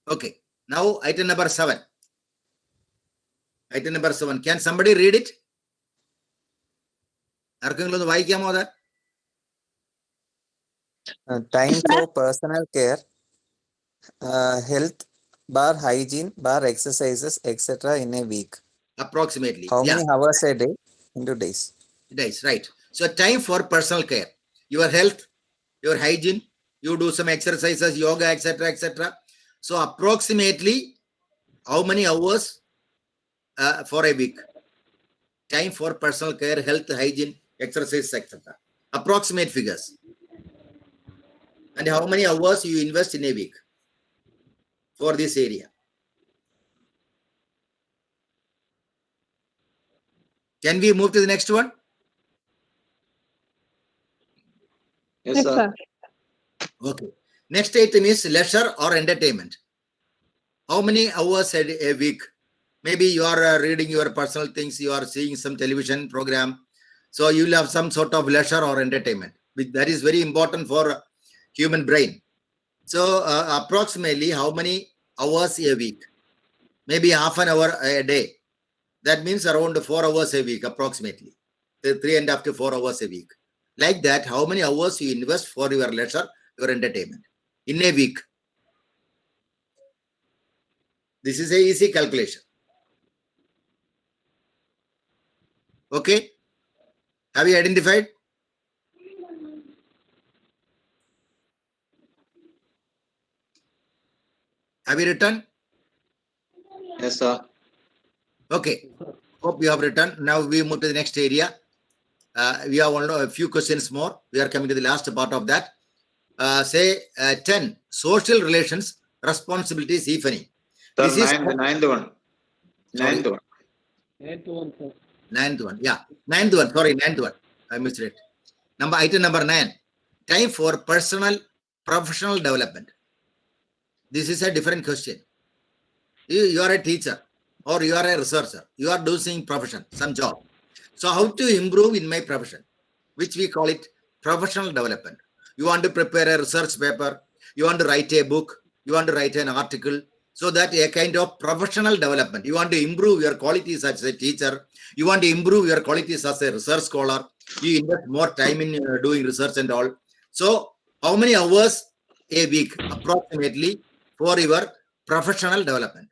Speaker 5: Okay. Now item number 7. Item number 7. Can somebody read it?
Speaker 8: Time for personal care, health, bar hygiene, bar exercises, etc. in a week.
Speaker 5: Approximately.
Speaker 8: How many hours a day into days?
Speaker 5: Days, right. So time for personal care, your health, your hygiene, you do some exercises, yoga, etc., etc. So approximately how many hours for a week? Time for personal care, health, hygiene, exercise, etc. Approximate figures. And how many hours you invest in a week for this area? Can we move to the next one?
Speaker 4: Yes, sir.
Speaker 5: Okay. Next item is leisure or entertainment. How many hours a week? Maybe you are reading your personal things, you are seeing some television program. So you will have some sort of leisure or entertainment. That is very important for human brain. So approximately how many hours a week? Maybe half an hour a day. That means around 4 hours a week, approximately. 3.5 to 4 hours a week. Like that, how many hours you invest for your leisure, your entertainment in a week? This is a easy calculation. Okay. Have you identified? Have you written?
Speaker 4: Yes, sir.
Speaker 5: Okay. Hope you have written. Now we move to the next area. We have only a few questions more. We are coming to the last part of that. Say 10 social relations responsibilities, if any.
Speaker 4: Sir,
Speaker 5: This is
Speaker 4: ninth one. Ninth one.
Speaker 5: Ninth one. Yeah. Ninth one. Sorry, ninth one. I missed it. Item number 9. Time for personal professional development. This is a different question. You are a teacher or you are a researcher. You are doing profession, some job. So how to improve in my profession, which we call it professional development. You want to prepare a research paper. You want to write a book. You want to write an article. So that a kind of professional development. You want to improve your qualities as a teacher. You want to improve your qualities as a research scholar. You invest more time in doing research and all. So how many hours a week approximately for your professional development?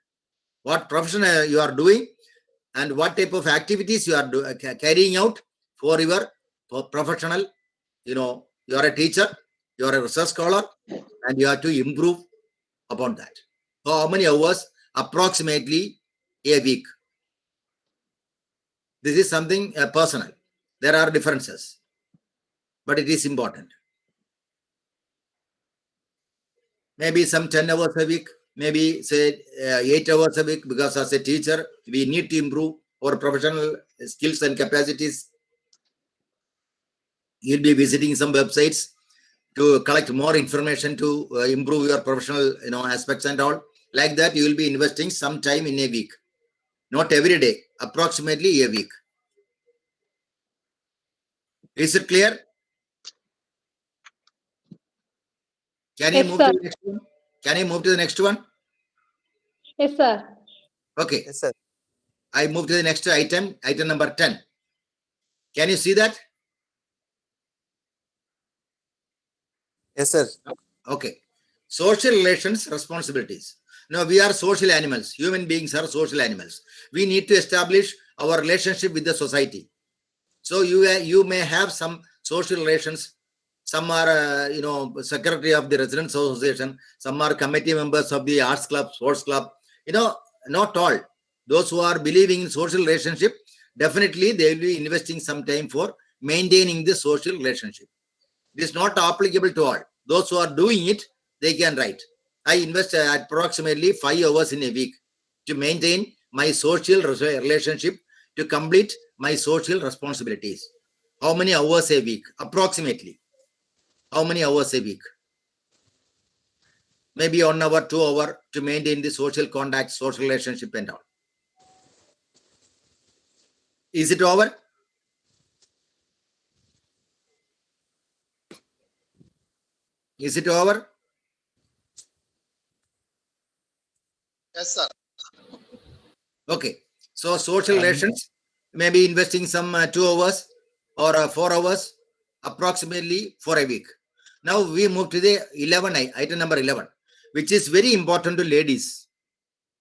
Speaker 5: What profession you are doing and what type of activities you are carrying out for your professional, you are a teacher, you are a research scholar, and you have to improve upon that. So how many hours approximately a week? This is something personal. There are differences, but it is important. Maybe some 10 hours a week, maybe say 8 hours a week, because as a teacher, we need to improve our professional skills and capacities. You'll be visiting some websites to collect more information to improve your professional aspects and all. Like that, you will be investing some time in a week. Not every day, approximately a week. Is it clear? Can you move to the next one? Can you move to the next one?
Speaker 6: Yes, sir.
Speaker 5: Okay.
Speaker 8: Yes, sir.
Speaker 5: I move to the next item, item number 10. Can you see that?
Speaker 8: Yes, sir.
Speaker 5: Okay. Social relations, responsibilities. Now, we are social animals. Human beings are social animals. We need to establish our relationship with the society. So you may have some social relations. Some are, secretary of the residents association. Some are committee members of the arts club, sports club. Not all. Those who are believing in social relationship, definitely they will be investing some time for maintaining the social relationship. It is not applicable to all. Those who are doing it, they can write. I invest approximately 5 hours in a week to maintain my social relationship, to complete my social responsibilities. How many hours a week? Approximately. How many hours a week? Maybe 1 hour, 2 hours to maintain the social contact, social relationship and all. Is it over? Is it over?
Speaker 11: Yes, sir.
Speaker 5: Okay. So social relations, maybe investing some 2 hours or 4 hours approximately for a week. Now we move to the item number 11, which is very important to ladies.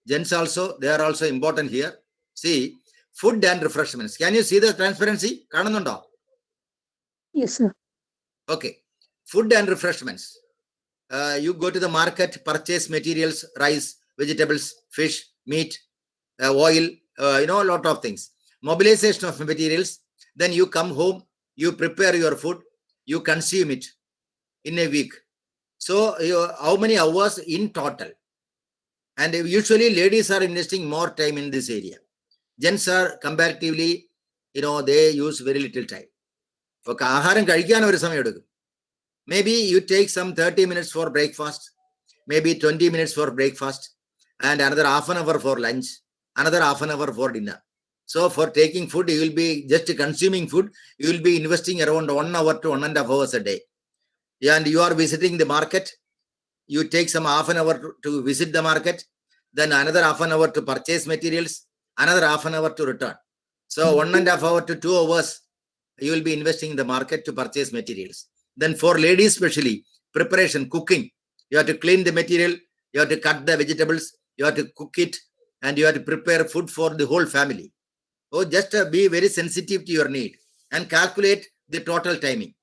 Speaker 5: Gents also, they are also important here. See, food and refreshments. Can you see the transparency?
Speaker 6: Yes, sir.
Speaker 5: Okay. Food and refreshments. You go to the market, purchase materials, rice, vegetables, fish, meat, oil, a lot of things. Mobilization of materials. Then you come home, you prepare your food, you consume it in a week. So how many hours in total? And usually ladies are investing more time in this area. Gents are comparatively, they use very little time. Maybe you take some 30 minutes for breakfast, maybe 20 minutes for breakfast, and another half an hour for lunch, another half an hour for dinner. So for taking food, you will be just consuming food, you will be investing around 1 hour to 1.5 hours a day. And you are visiting the market, you take some half an hour to visit the market, then another half an hour to purchase materials, another half an hour to return. So 1.5 hour to 2 hours, you will be investing in the market to purchase materials. Then for ladies especially, preparation, cooking, you have to clean the material, you have to cut the vegetables, you have to cook it, and you have to prepare food for the whole family. So just be very sensitive to your need and calculate the total timing.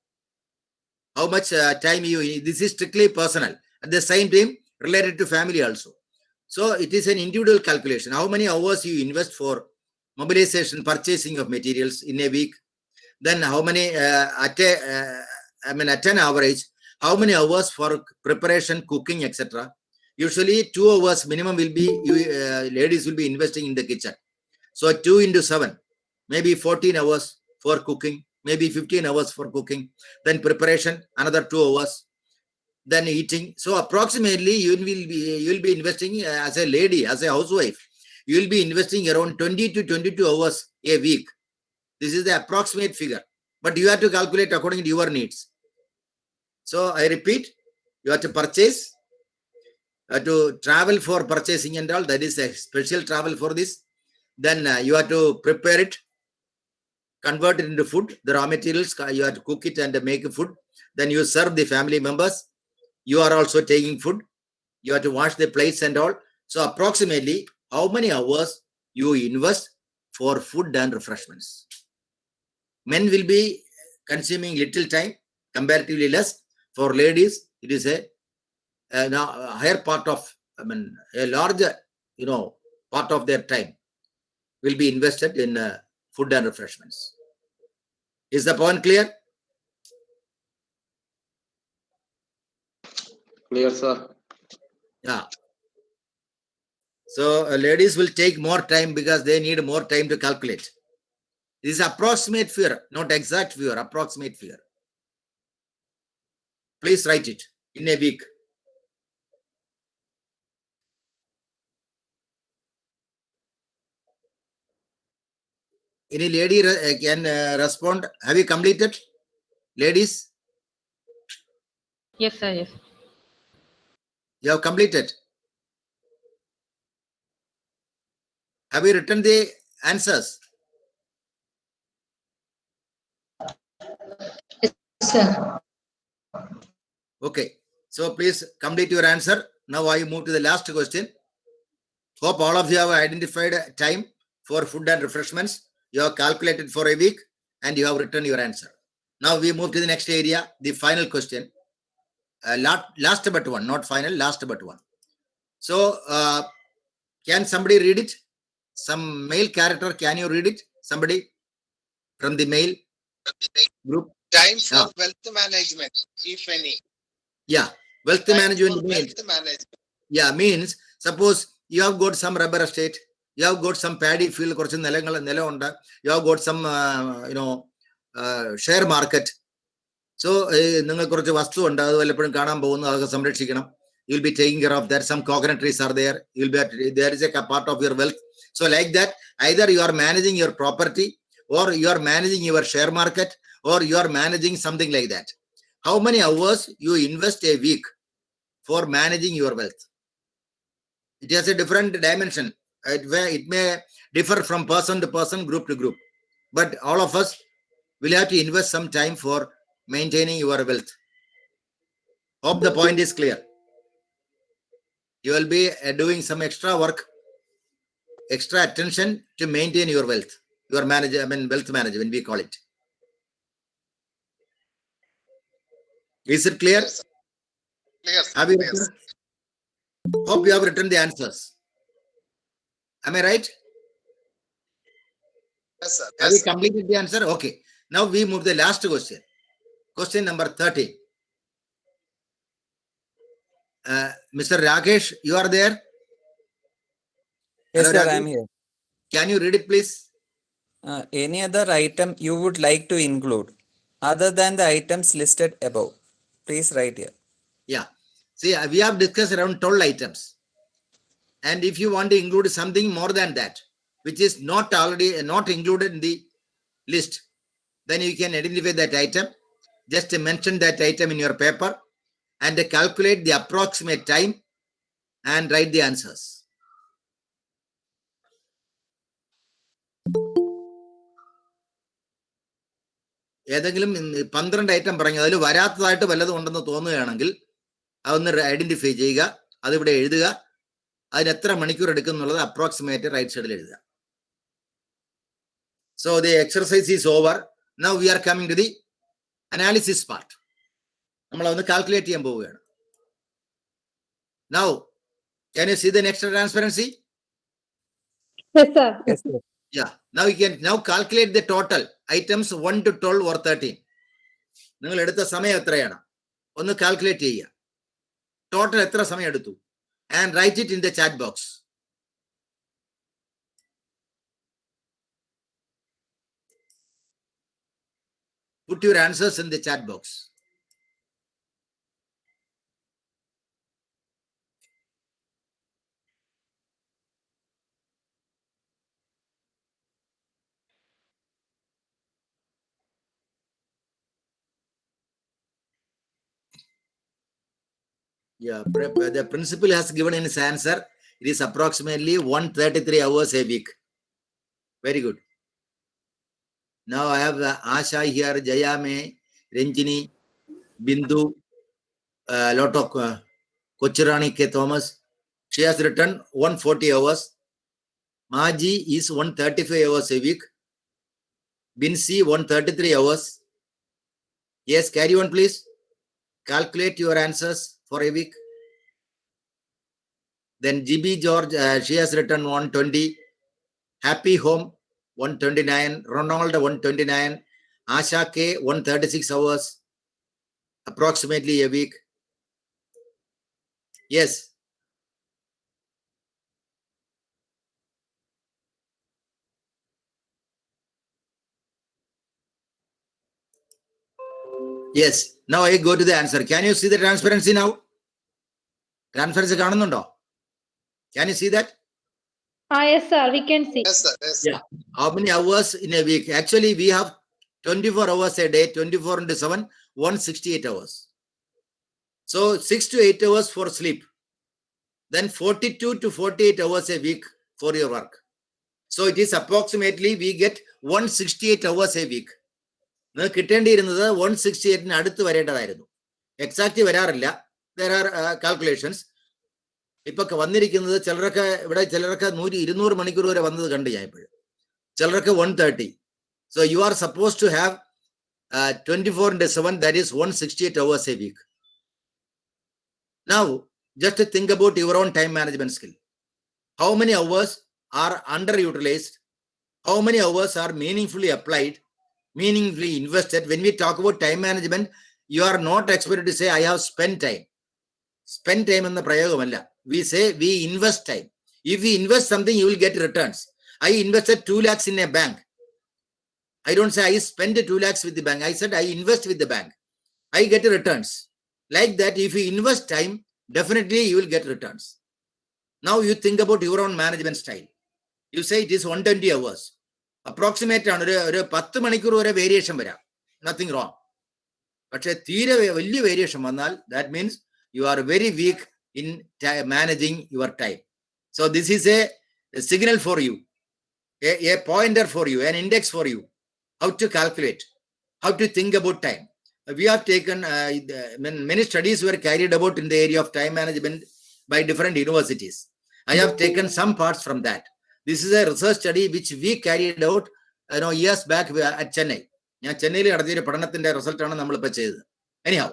Speaker 5: How much time this is strictly personal. At the same time, related to family also. So it is an individual calculation. How many hours you invest for mobilization, purchasing of materials in a week? Then how many at an average, how many hours for preparation, cooking, etc. Usually 2 hours minimum will be, ladies will be investing in the kitchen. So 2 into 7, maybe 14 hours for cooking, maybe 15 hours for cooking, then preparation, another 2 hours, then eating. So approximately you will be investing as a lady, as a housewife, you will be investing around 20 to 22 hours a week. This is the approximate figure, but you have to calculate according to your needs. So I repeat, you have to purchase, to travel for purchasing and all, that is a special travel for this. Then you have to prepare it, convert it into food, the raw materials, you have to cook it and make food. Then you serve the family members. You are also taking food. You have to wash the plates and all. So approximately how many hours you invest for food and refreshments? Men will be consuming little time, comparatively less. For ladies, it is a higher part of, a larger, part of their time will be invested in food and refreshments. Is the point clear?
Speaker 4: Clear, sir.
Speaker 5: Yeah. So ladies will take more time because they need more time to calculate. This is approximate figure, not exact figure, approximate figure. Please write it in a week. Any lady can respond. Have you completed? Ladies?
Speaker 10: Yes, sir. Yes.
Speaker 5: You have completed? Have you written the answers?
Speaker 6: Yes, sir.
Speaker 5: Okay. So please complete your answer. Now I move to the last question. Hope all of you have identified time for food and refreshments. You have calculated for a week and you have written your answer. Now we move to the next area, the final question. Last but one, not final, last but one. So can somebody read it? Some male character, can you read it? Somebody from the male group?
Speaker 11: Time for wealth management, if any.
Speaker 5: Yeah, wealth
Speaker 11: Time
Speaker 5: management
Speaker 11: for
Speaker 5: means,
Speaker 11: wealth management.
Speaker 5: yeah, means suppose you have got some rubber estate, you have got some paddy field, you have got some share market. So you'll be taking care of that. Some coconut trees are there. There is a part of your wealth. So like that, either you are managing your property, or you are managing your share market, or you are managing something like that. How many hours you invest a week for managing your wealth? It has a different dimension. It may differ from person to person, group to group. But all of us will have to invest some time for maintaining your wealth. Hope the point is clear. You will be doing some extra work, extra attention to maintain your wealth. Your wealth management, we call it. Is it clear?
Speaker 11: Yes, sir. Clear, sir.
Speaker 5: Have you
Speaker 11: Clear,
Speaker 5: written?
Speaker 11: sir.
Speaker 5: Hope you have written the answers. Am I right?
Speaker 11: Yes, sir.
Speaker 5: Have
Speaker 11: Yes,
Speaker 5: you
Speaker 11: sir.
Speaker 5: completed the answer? Okay. Now we move to the last question. Question number 30. Mr. Rakesh, you are there?
Speaker 8: Yes,
Speaker 5: Hello,
Speaker 8: sir,
Speaker 5: Rakesh.
Speaker 8: I'm here.
Speaker 5: Can you read it, please?
Speaker 8: Any other item you would like to include other than the items listed above? Please write here.
Speaker 5: Yeah. See, we have discussed around 12 items. And if you want to include something more than that, which is not included in the list, then you can identify that item. Just mention that item in your paper and calculate the approximate time and write the answers. ഏതെങ്കിലും 12 item പറഞ്ഞു അതിൽ വരാത്തതായിട്ട് വല്ലതും ഉണ്ടെന്ന് തോന്നുകയാണെങ്കിൽ അതൊന്ന് identify ചെയ്യുക, അതിവിടെ എഴുതുക, അതിന് എത്ര മണിക്കൂർ എടുക്കും എന്നുള്ളത് അപ്രോക്സിമേറ്റ് റൈറ്റ് സൈഡിൽ എഴുതുക. So the exercise is over. Now we are coming to the analysis part. നമ്മൾ ഒന്ന് കാൽക്കുലേറ്റ് ചെയ്യാൻ പോവുകയാണ്. Now, can you see the next transparency?
Speaker 6: Yes, sir.
Speaker 8: Yes, sir.
Speaker 5: Yeah. Now you can calculate the total items 1 to 12 or 13. നിങ്ങൾ എടുത്ത സമയം എത്രയാണ് ഒന്ന് calculate ചെയ്യുക. ടോട്ടൽ എത്ര സമയം എടുത്തു and write it in the chat box. Put your answers in the chat box. Yeah, the principal has given in his answer. It is approximately 133 hours a week. Very good. Now I have Asha here, Jayame, Renjini, Bindu, a lot of Kochirani K. Thomas. She has written 140 hours. Maji is 135 hours a week. Binsi 133 hours. Yes, carry on, please. Calculate your answers for a week. Then GB George, she has written 120. Happy Home 129. Ronald 129. Asha K 136 hours. Approximately a week. Yes. Yes. Now I go to the answer. Can you see the transparency now? Transparency കാണുന്നുണ്ടോ? Can you see that?
Speaker 6: Yes, sir. We can see.
Speaker 11: Yes, sir. Yes, sir.
Speaker 5: Yeah. How many hours in a week? Actually, we have 24 hours a day, 24 into 7, 168 hours. So 6 to 8 hours for sleep. Then 42 to 48 hours a week for your work. So it is approximately we get 168 hours a week. കിട്ടേണ്ടിയിരുന്നത് 168 അടുത്ത് വരേണ്ടതായിരുന്നു. Exact വരാറില്ല. There are calculations. ഇപ്പൊ വന്നിരിക്കുന്നത് ചിലരൊക്കെ 100-200 മണിക്കൂർ വരെ വന്നത് കണ്ടു ഞാൻ ഇപ്പോഴും. ചിലരൊക്കെ 130. So you are supposed to have 24/7, that is 168 hours a week. Now, just think about your own time management skill. How many hours are underutilized? How many hours are meaningfully applied, meaningfully invested? When we talk about time management, you are not expected to say, I have spent time. Spend time in the prayogamalla. We say we invest time. If we invest something, you will get returns. I invested 2 lakhs in a bank. I don't say I spend 2 lakhs with the bank. I said I invest with the bank. I get returns. Like that, if you invest time, definitely you will get returns. Now you think about your own management style. You say it is 120 hours. Approximate on a 10 manikkur or a variation. Nothing wrong. But a value variation, that means you are very weak in managing your time. So this is a signal for you, a pointer for you, an index for you, how to calculate, how to think about time. We have taken many studies were carried about in the area of time management by different universities. I have taken some parts from that. This is a research study which we carried out years back at Chennai. Chennai result. Anyhow,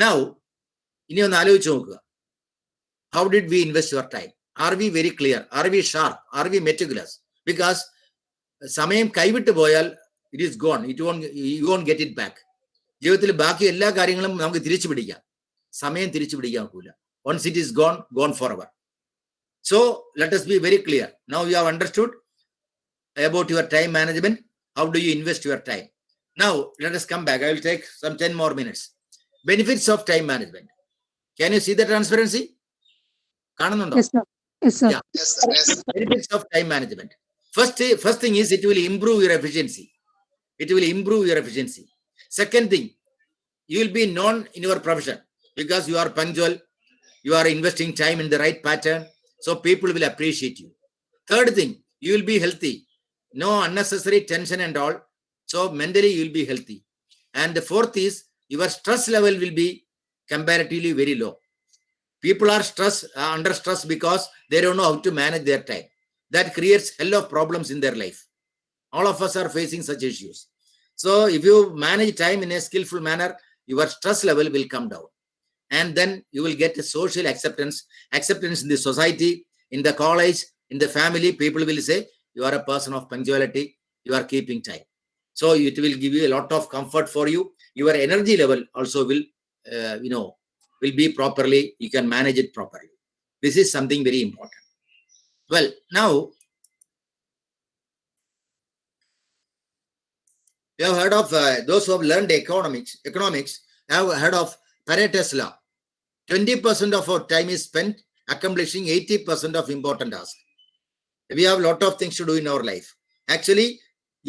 Speaker 5: now how did we invest your time? Are we very clear? Are we sharp? Are we meticulous? Because samayam kaivittu poyal, it is gone. You won't get it back. ജീവിതത്തിൽ ബാക്കി എല്ലാ കാര്യങ്ങളും നമുക്ക് തിരിച്ചു പിടിക്കാം. സമയം തിരിച്ചു പിടിക്കാൻ ഒക്കില്ല. Once it is gone, gone forever. So let us be very clear. Now you have understood about your time management. How do you invest your time? Now let us come back. I will take some 10 more minutes. Benefits of time management. Can you see the transparency? കാണുന്നുണ്ടോ?
Speaker 6: Yes, sir. Yes, sir.
Speaker 5: Yeah. Yes, sir. Yes. Benefits of time management. First thing is it will improve your efficiency. It will improve your efficiency. Second thing, you will be known in your profession because you are punctual, you are investing time in the right pattern, so people will appreciate you. Third thing, you will be healthy, no unnecessary tension and all, so mentally you will be healthy. And the fourth is, your stress level will be comparatively very low. People are under stress because they don't know how to manage their time. That creates hell of problems in their life. All of us are facing such issues. So if you manage time in a skillful manner, your stress level will come down. And then you will get a social acceptance in the society, in the college, in the family. People will say, you are a person of punctuality, you are keeping time. So it will give you a lot of comfort for you. Your energy level also will be properly, you can manage it properly. This is something very important. Well, now, you have heard of, those who have learned economics have heard of Pareto's law. 20% of our time is spent accomplishing 80% of important tasks. We have a lot of things to do in our life. Actually,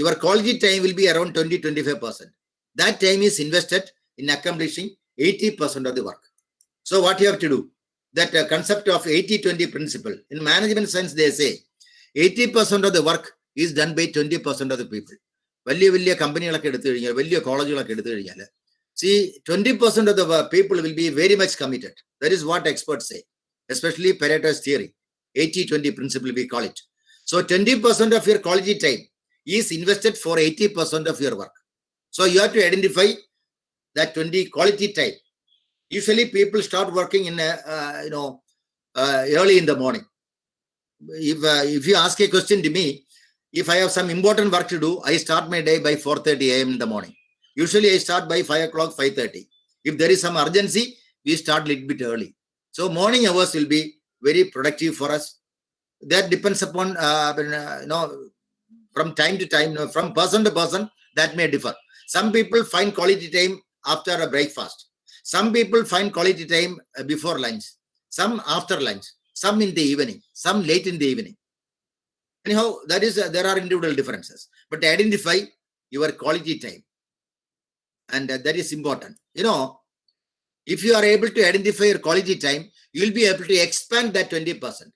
Speaker 5: your quality time will be around 20-25%. That time is invested in accomplishing 80% of the work. So what you have to do? That concept of 80-20 principle. In management science, they say 80% of the work is done by 20% of the people. വലിയ കമ്പനികളൊക്കെ എടുത്തു കഴിഞ്ഞാൽ, വലിയ കോളേജുകളൊക്കെ എടുത്തു കഴിഞ്ഞാൽ, see, 20% of the people will be very much committed. That is what experts say, especially Pareto's theory, 80-20 principle we call it. So 20% of your quality time is invested for 80% of your work. So you have to identify that 20 quality time. Usually people start working in early in the morning. If you ask a question to me, if I have some important work to do, I start my day by 4:30 a.m. in the morning. Usually I start by 5 o'clock, 5:30. If there is some urgency, we start a little bit early. So morning hours will be very productive for us. That depends upon, from time to time, from person to person, that may differ. Some people find quality time after a breakfast. Some people find quality time before lunch. Some after lunch. Some in the evening. Some late in the evening. Anyhow, that is, there are individual differences. But identify your quality time. And that is important. If you are able to identify your quality time, you will be able to expand that 20%.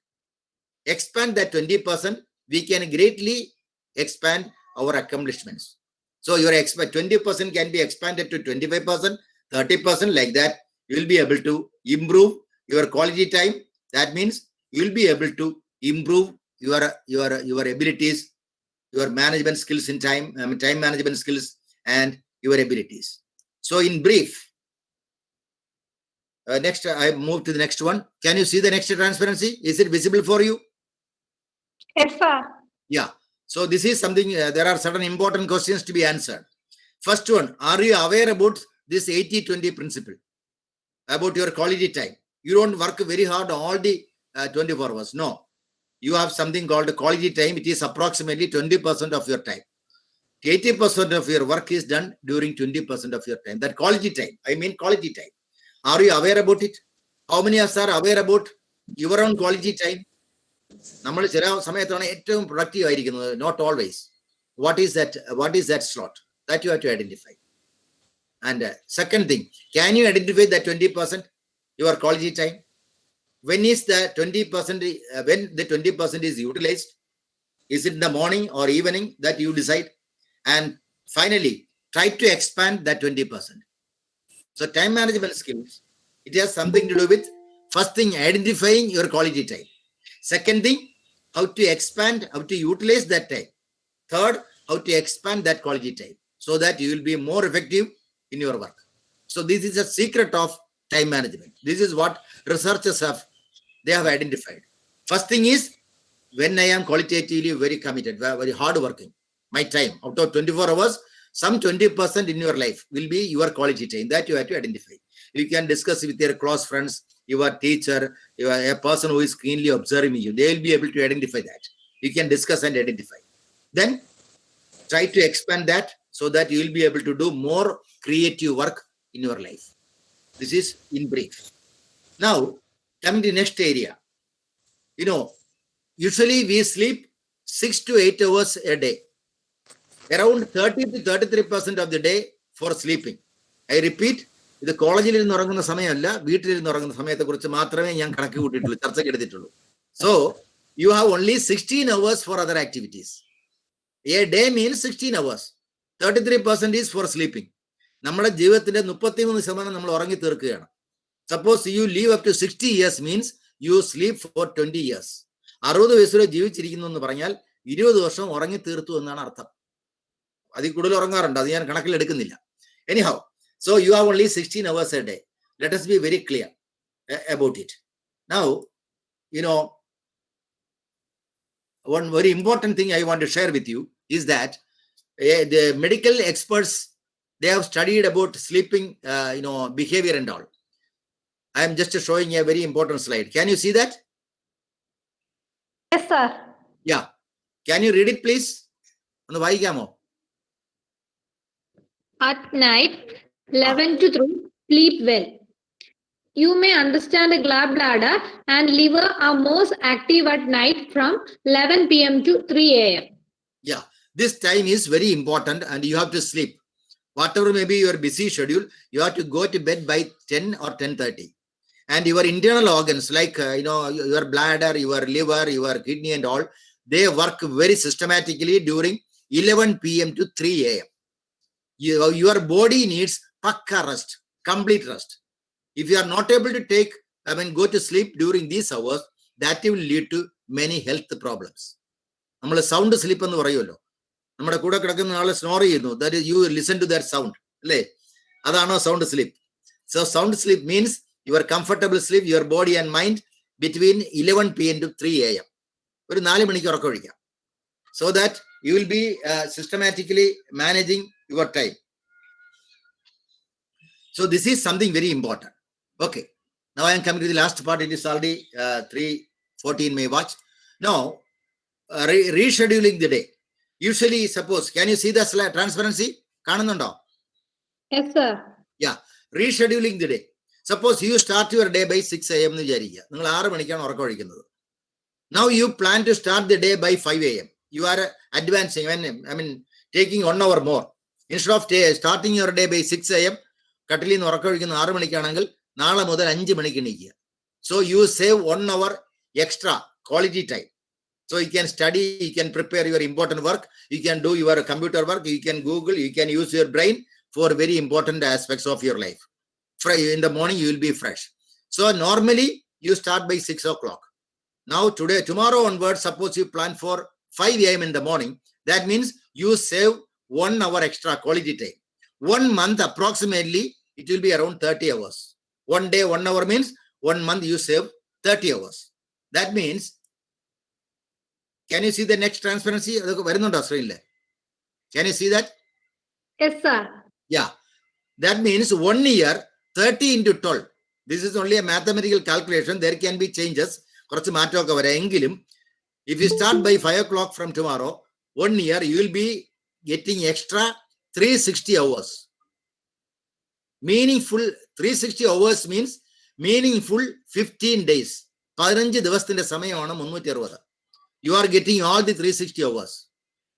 Speaker 5: Expand that 20% we can greatly expand our accomplishments. So your 20% can be expanded to 25%, 30%, like that. You will be able to improve your quality time. That means you will be able to improve your abilities, your management skills in time, time management skills, and your abilities. So in brief, next I move to the next one. Can you see the next transparency? Is it visible for you?
Speaker 3: Yes, sir.
Speaker 5: Yeah. So this is something, there are certain important questions to be answered. First one, are you aware about this 80-20 principle? About your quality time. You don't work very hard all the 24 hours. No. You have something called quality time. It is approximately 20% of your time. 80% of your work is done during 20% of your time. That quality time. I mean quality time. Are you aware about it? How many of us are aware about your own quality time? നമ്മൾ ചില സമയത്താണ് ഏറ്റവും productive ആയിരിക്കുന്നത്. Not always. What is that slot? That you have to identify. And second thing, can you identify that 20% your quality time? When is the 20%? When the 20% is utilized? Is it in the morning or evening? That you decide. And finally, try to expand that 20%. So time management skills, it has something to do with, first thing, identifying your quality time. Second thing, how to expand, how to utilize that time. Third, how to expand that quality time so that you will be more effective in your work. So this is a secret of time management. This is what researchers have identified. First thing is, when I am qualitatively very committed, very hard working, my time out of 24 hours, some 20% in your life will be your quality time. That you have to identify. You can discuss with your close friends, your teacher, a person who is keenly observing you. They will be able to identify that. You can discuss and identify. Then try to expand that so that you will be able to do more creative work in your life. This is in brief. Now, coming to the next area. Usually we sleep 6 to 8 hours a day. Around 30 to 33% of the day for sleeping. I repeat, ഇത് കോളേജിൽ ഇരുന്ന് ഉറങ്ങുന്ന സമയമല്ല, വീട്ടിലിരുന്ന് ഉറങ്ങുന്ന സമയത്തെ കുറിച്ച് മാത്രമേ ഞാൻ കണക്ക് കൂട്ടിയിട്ടുള്ളൂ, ചർച്ചയ്ക്ക് എടുത്തിട്ടുള്ളൂ. So, you have only 16 hours for other activities. A day means 16 hours. 33% is for sleeping. നമ്മുടെ ജീവിതത്തിന്റെ 33% നമ്മൾ ഉറങ്ങി തീർക്കുകയാണ്. Suppose you live up to 60 years means you sleep for 20 years. 60 വയസ്സുവരെ ജീവിച്ചിരിക്കുന്നു എന്ന് പറഞ്ഞാൽ 20 വർഷം ഉറങ്ങി തീർത്തു എന്നാണ് അർത്ഥം. അതിൽ കൂടുതൽ ഉറങ്ങാറുണ്ട്, അത് ഞാൻ കണക്കിൽ എടുക്കുന്നില്ല. Anyhow, so you have only 16 hours a day. Let us be very clear about it. Now, one very important thing I want to share with you is that the medical experts, they have studied about sleeping, behavior and all. I am just showing a very important slide. Can you see that?
Speaker 3: Yes, sir.
Speaker 5: Yeah. Can you read it, please?
Speaker 10: At night, 11 to 3, sleep well. You may understand the gallbladder and liver are most active at night from 11 p.m. to 3 a.m.
Speaker 5: Yeah, this time is very important and you have to sleep. Whatever may be your busy schedule, you have to go to bed by 10 or 10:30. And your internal organs like, your bladder, your liver, your kidney and all, they work very systematically during 11 p.m. to 3 a.m. Your body needs pakka rest, complete rest. If you are not able to go to sleep during these hours, that will lead to many health problems. നമ്മൾ sound sleep എന്ന് പറയുമല്ലോ, നമ്മുടെ കൂടെ കിടക്കുന്ന ആളെ snore ചെയ്യുന്നു, that is you listen to that sound, അല്ലേ? അതാണോ sound sleep? So sound sleep means your comfortable sleep, your body and mind between 11 p.m. to 3 a.m. ഒരു 4 മണിക്ക് ഉറക്കം ഒഴിക്കാം. So that you will be systematically managing your time. So this is something very important. Okay. Now I am coming to the last part. It is already 3:14 my watch. Now, rescheduling the day. Usually, suppose, can you see the transparency? കാണുന്നുണ്ടോ?
Speaker 10: Yes, sir.
Speaker 5: Yeah. Rescheduling the day. Suppose you start your day by 6 a.m. എന്ന് വിചാരിക്കുക. നിങ്ങൾ 6 മണിക്കാണ് ഉറക്കം ഒഴിക്കുന്നത്. Now you plan to start the day by 5 a.m. You are advancing, taking 1 hour more. Instead of starting your day by 6 a.m., കട്ടിലിൽ നിന്ന് ഉറക്കം ഒഴിക്കുന്ന 6 മണിക്കാണെങ്കിൽ നാളെ മുതൽ 5 മണിക്ക് എണീക്കുക. So you save 1 hour extra quality time. So you can study, you can prepare your important work, you can do your computer work, you can Google, you can use your brain for very important aspects of your life. In the morning, you will be fresh. So normally you start by 6 o'clock. Now tomorrow onwards, suppose you plan for 5 a.m. in the morning, that means you save 1 hour extra quality time. 1 month approximately, it will be around 30 hours. 1 day, 1 hour means 1 month you save 30 hours. That means, can you see the next transparency? Can you see that?
Speaker 10: Yes, sir.
Speaker 5: Yeah. That means 1 year, 30 into 12. This is only a mathematical calculation. There can be changes. If you start by 5 o'clock from tomorrow, 1 year, you will be getting extra 360 hours. Meaningful 360 hours means meaningful 15 days. You are getting all the 360 hours.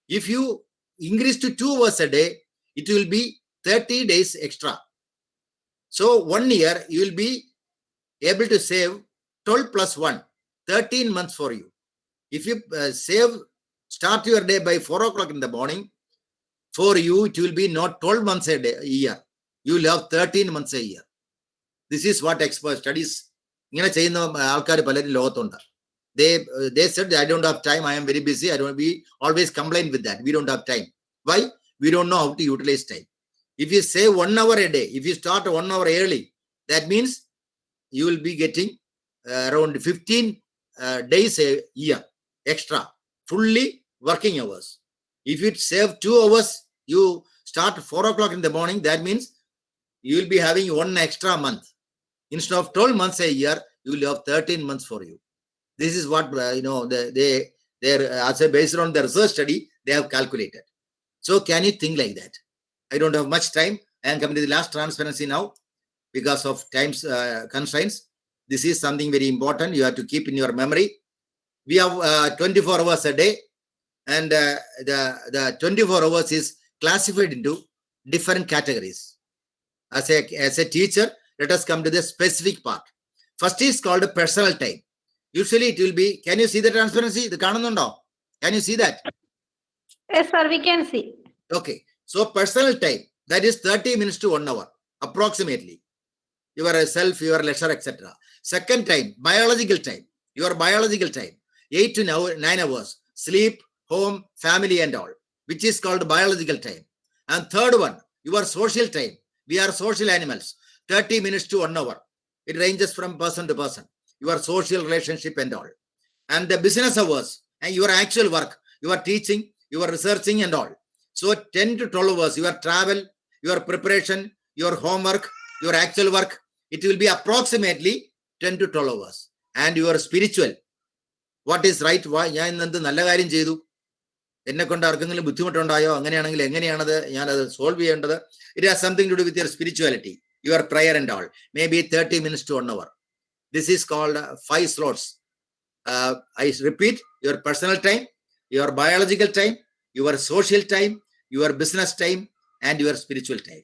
Speaker 5: If you increase to 2 hours a day, it will be 30 days extra. So 1 year, you will be able to save 12 plus 1, 13 months for you. If you start your day by 4 o'clock in the morning, for you, it will be not 12 months a year. You will have 13 months a year. This is what expert studies. They said, I don't have time, I am very busy. I don't be always complain with that. We don't have time. Why? We don't know how to utilize time. If you say 1 hour a day, if you start 1 hour early, that means you will be getting around 15 days a year extra, fully working hours. If you save 2 hours, you start 4 o'clock in the morning, that means you will be having 1 extra month. Instead of 12 months a year, you will have 13 months for you. This is what, they're as a based on the research study, they have calculated. So can you think like that? I don't have much time. I am coming to the last transparency now because of time's constraints. This is something very important. You have to keep in your memory. We have 24 hours a day, and the 24 hours is classified into different categories. As a teacher, let us come to the specific part. First is called personal time. Usually it will be, can you see the transparency? Can you see that?
Speaker 10: Yes, sir, we can see.
Speaker 5: Okay. So personal time, that is 30 minutes to 1 hour, approximately. Your self, your leisure, etc. Second time, biological time. Your biological time, 8 to 9 hours. Sleep, home, family and all, which is called biological time. And third one, your social time. We are social animals. 30 minutes to 1 hour. It ranges from person to person. Your social relationship and all. And the business hours and your actual work, your teaching, your researching and all. So 10 to 12 hours, your travel, your preparation, your homework, your actual work, it will be approximately 10 to 12 hours. And your spiritual, what is right? Why? It has something to do with your spirituality, your prayer and all. Maybe 30 minutes to 1 hour. This is called 5 slots. I repeat, your personal time, your biological time, your social time, your business time, and your spiritual time.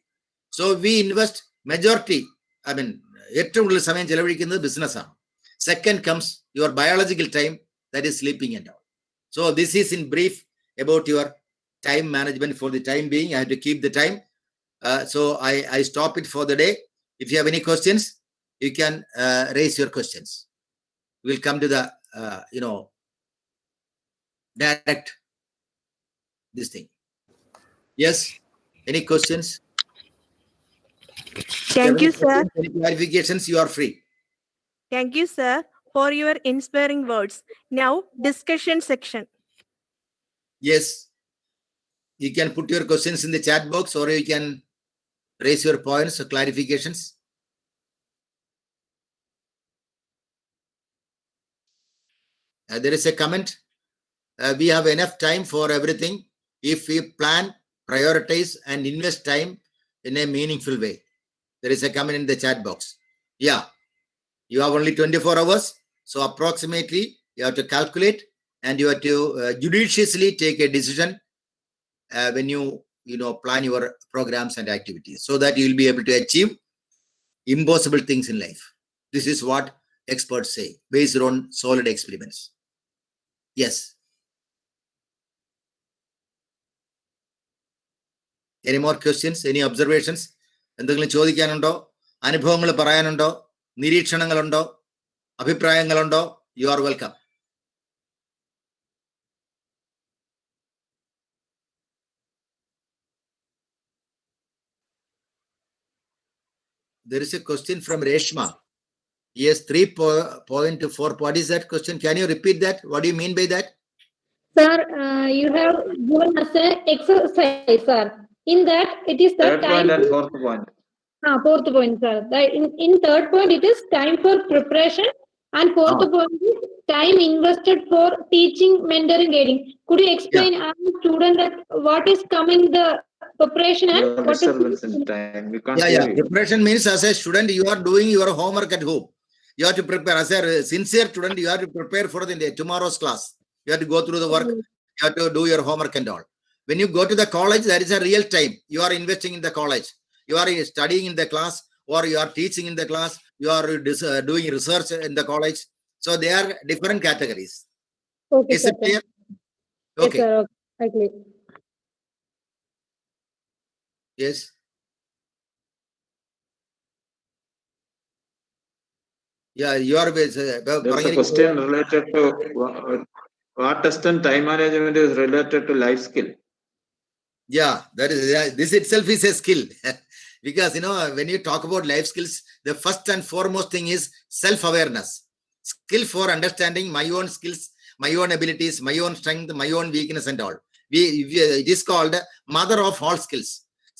Speaker 5: So we invest majority, business. Second comes your biological time, that is sleeping and all. So this is in brief about your time management for the time being. I have to keep the time. So I stop it for the day. If you have any questions, you can raise your questions. We'll come to the, direct this thing. Yes. Any questions?
Speaker 1: Thank you, sir.
Speaker 5: Any clarifications? You are free.
Speaker 1: Thank you, sir, for your inspiring words. Now, discussion section.
Speaker 5: Yes. You can put your questions in the chat box or you can raise your points or clarifications. There is a comment. We have enough time for everything if we plan, prioritize, and invest time in a meaningful way. There is a comment in the chat box. Yeah, you have only 24 hours. So approximately you have to calculate and you have to judiciously take a decision when you plan your programs and activities so that you will be able to achieve impossible things in life. This is what experts say based on solid experiments. Yes. Any more questions? Any observations? എന്തെങ്കിലും ചോദിക്കാനുണ്ടോ? അനുഭവങ്ങൾ പറയാനുണ്ടോ? നിരീക്ഷണങ്ങളുണ്ടോ? അഭിപ്രായങ്ങളുണ്ടോ? You are welcome. There is a question from Reshma. Yes, 3.4. What is that question? Can you repeat that? What do you mean by that?
Speaker 10: Sir, you have given us an exercise, sir. In that, it is the
Speaker 4: Third
Speaker 10: time.
Speaker 4: point and fourth point.
Speaker 10: Fourth point, sir. In third point, it is time for preparation, and fourth point is time invested for teaching, mentoring, guiding. Could you explain our student that what is coming the preparation and
Speaker 4: Your
Speaker 10: what
Speaker 4: disturbance
Speaker 10: is
Speaker 4: in time. We can't hear you.
Speaker 5: Preparation means as a student, you are doing your homework at home. You have to prepare. As a sincere student, you have to prepare for the tomorrow's class. You have to go through the work. You have to do your homework and all. When you go to the college, there is a real time. You are investing in the college. You are studying in the class, or you are teaching in the class. You are doing research in the college. So they are different categories.
Speaker 10: Okay,
Speaker 5: is it clear? Okay.
Speaker 10: Yes, sir. Okay.
Speaker 5: Yes. Yeah, you are.
Speaker 4: There's a question related to what extent time management is related to life skill.
Speaker 5: Yeah, that is this itself is a skill. Because when you talk about life skills, the first and foremost thing is self-awareness. Skill for understanding my own skills, my own abilities, my own strength, my own weakness and all. It is called mother of all skills.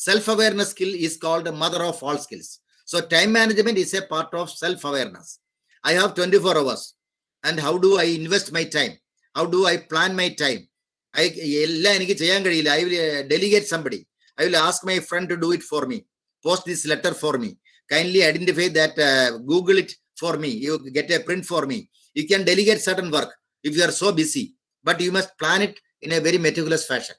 Speaker 5: Self-awareness skill is called mother of all skills. So time management is a part of self-awareness. I have 24 hours. And how do I invest my time? How do I plan my time? I will delegate somebody. I will ask my friend to do it for me. Post this letter for me. Kindly identify that, Google it for me. You get a print for me. You can delegate certain work if you are so busy, but you must plan it in a very meticulous fashion.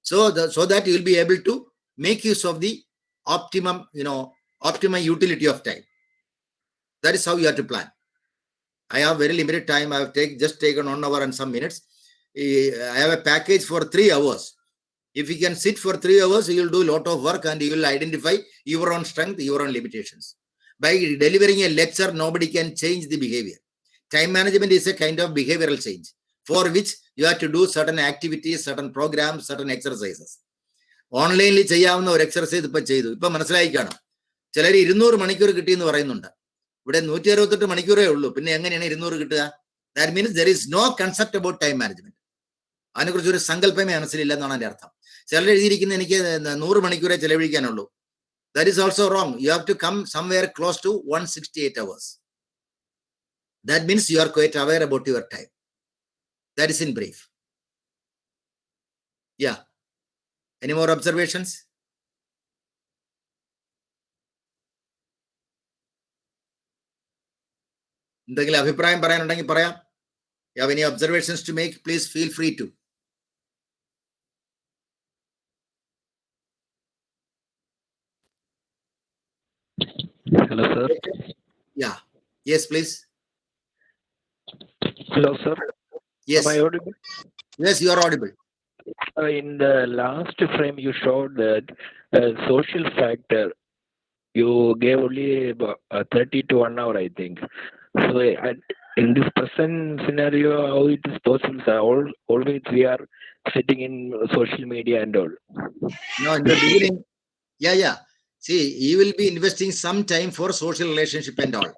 Speaker 5: So that you will be able to make use of the optimum utility of time. That is how you have to plan. I have very limited time. I have just taken 1 hour and some minutes. I have a package for 3 hours. If you can sit for 3 hours, you will do a lot of work and you will identify your own strength, your own limitations. By delivering a lecture, nobody can change the behavior. Time management is a kind of behavioral change for which you have to do certain activities, certain programs, certain exercises. ഓൺലൈനിൽ ചെയ്യാവുന്ന ഒരു exercise ഇപ്പൊ ചെയ്തു. ഇപ്പൊ മനസ്സിലായി കാണും. ചിലർ 200 മണിക്കൂർ കിട്ടിയെന്ന് പറയുന്നുണ്ട്. ഇവിടെ 168 മണിക്കൂറേ ഉള്ളൂ. പിന്നെ എങ്ങനെയാണ് 200 കിട്ടുക? That means there is no concept about time management. അതിനെക്കുറിച്ച് ഒരു സങ്കല്പമേ മനസ്സിലില്ല എന്നാണ് അതിന്റെ അർത്ഥം. ചിലർ എഴുതിയിരിക്കുന്ന എനിക്ക് 100 മണിക്കൂറേ ചെലവഴിക്കാനുള്ളൂ. That is also wrong. You have to come somewhere close to 168 hours. That means you are quite aware about your time. That is in brief. Yeah. Any more observations? എന്തെങ്കിലും അഭിപ്രായം പറയാനുണ്ടെങ്കിൽ പറയാം. You have any observations to make? Please feel free to.
Speaker 12: Hello, sir.
Speaker 5: Yeah. Yes, please.
Speaker 12: Hello, sir.
Speaker 5: Yes.
Speaker 12: Am I audible?
Speaker 5: Yes, you are audible.
Speaker 12: In the last frame, you showed that social factor. You gave only about 30 to 1 hour, I think. So, in this present scenario, how it is possible? Sir? Always we are sitting in social media and all.
Speaker 5: No, in the beginning, yeah. See, you will be investing some time for social relationship and all.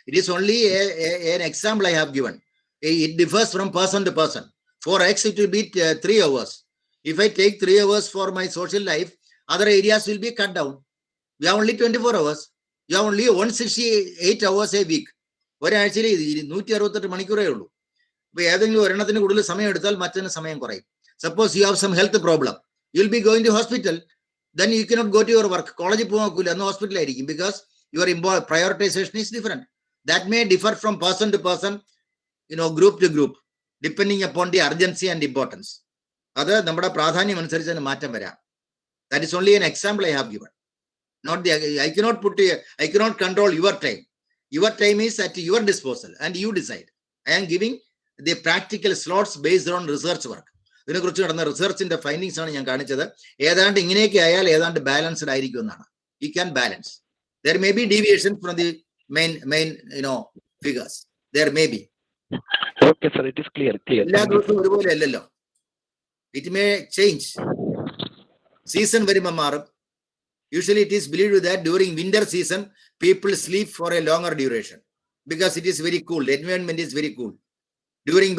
Speaker 5: It is only an example I have given. It differs from person to person. For X, it will be 3 hours. If I take 3 hours for my social life, other areas will be cut down. We have only 24 hours. You have only 168 hours a week. ഒരാഴ്ചയിൽ 168 മണിക്കൂറേ ഉള്ളൂ. ഇപ്പൊ ഏതെങ്കിലും ഒരെണ്ണത്തിന് കൂടുതൽ സമയം എടുത്താൽ മറ്റൊരു സമയം കുറയും. Suppose you have some health problem, you will be going to hospital, then you cannot go to your work. കോളേജിൽ പോകാൻ നോക്കൂല, അന്ന് ഹോസ്പിറ്റലായിരിക്കും. Because your prioritization is different. That may differ from person to person, group to group, depending upon the urgency and importance. അത് നമ്മുടെ പ്രാധാന്യം അനുസരിച്ച് തന്നെ മാറ്റം വരാം. That is only an example I have given. I cannot control your time. Your time is at your disposal and you decide. I am giving the practical slots based on research work. ഇതിനെക്കുറിച്ച് നടന്ന റിസർച്ചിന്റെ findings ആണ് ഞാൻ കാണിച്ചത്. ഏതാണ്ട് ഇങ്ങനെയൊക്കെ ആയാൽ ഏതാണ്ട് balanced ആയിരിക്കും എന്നാണ്. You can balance. There may be deviation from the main figures. There may be.
Speaker 12: Okay, sir. It is clear.
Speaker 5: എല്ലാ ദിവസവും ഒരുപോലെ അല്ലല്ലോ. It may change. Season വരുമ്പോൾ മാറും. Usually it is believed that during winter season, people sleep for a longer duration because it is very cool. The environment is very cool. During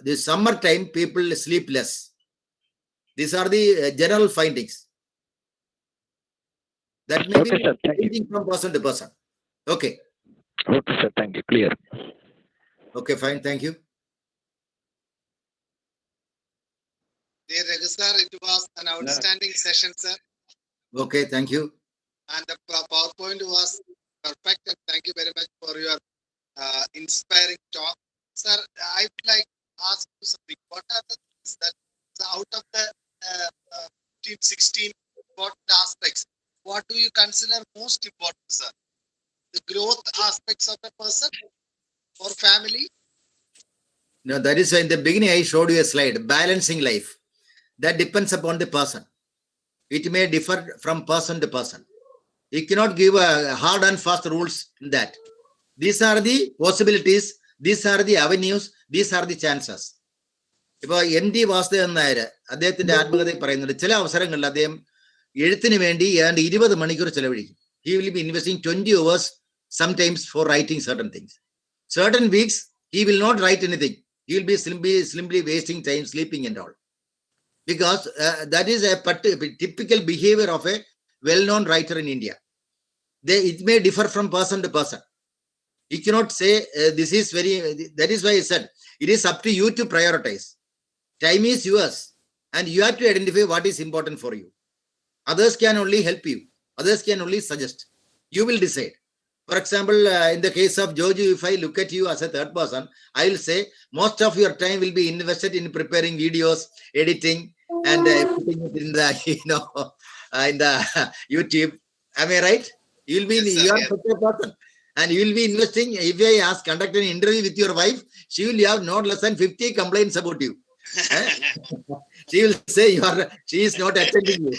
Speaker 5: the summer time, people sleep less. These are the general findings. That may be changing from person to person. Okay.
Speaker 12: Okay, sir. Thank you. Clear.
Speaker 5: Okay, fine. Thank you.
Speaker 11: Dear Raghu sir, it was an outstanding session, sir.
Speaker 5: Okay, thank you.
Speaker 11: And the PowerPoint was perfect. And thank you very much for your inspiring talk. Sir, I would like to ask you something. What are the things that out of the 16 important aspects, what do you consider most important, sir? The growth aspects of a person or family?
Speaker 5: No, that is why in the beginning I showed you a slide, balancing life. That depends upon the person. It may differ from person to person. You cannot give a hard and fast rules in that. These are the possibilities, these are the avenues, these are the chances. ഇപ്പോൾ NT Vasudevan Nair അദ്ദേഹത്തിന്റെ ആത്മകഥയിൽ പറയുന്നുണ്ട്, ചില അവസരങ്ങളിൽ അദ്ദേഹം എഴുത്തിന് വേണ്ടി ഏതാണ്ട് 20 മണിക്കൂർ ചെലവഴിക്കും. He will be investing 20 hours sometimes for writing certain things. Certain weeks he will not write anything. He will be simply wasting time sleeping and all. Because that is a typical behavior of a well-known writer in India. It may differ from person to person. You cannot say this is very. That is why I said it is up to you to prioritize. Time is yours, and you have to identify what is important for you. Others can only help you. Others can only suggest. You will decide. For example, in the case of Joju, if I look at you as a third person, I will say most of your time will be invested in preparing videos, editing, and putting it in the in the YouTube. Am I right? You will be you are such a person, and you will be investing. If I conduct an interview with your wife, she will have not less than 50 complaints about you. She will say she is not attending you.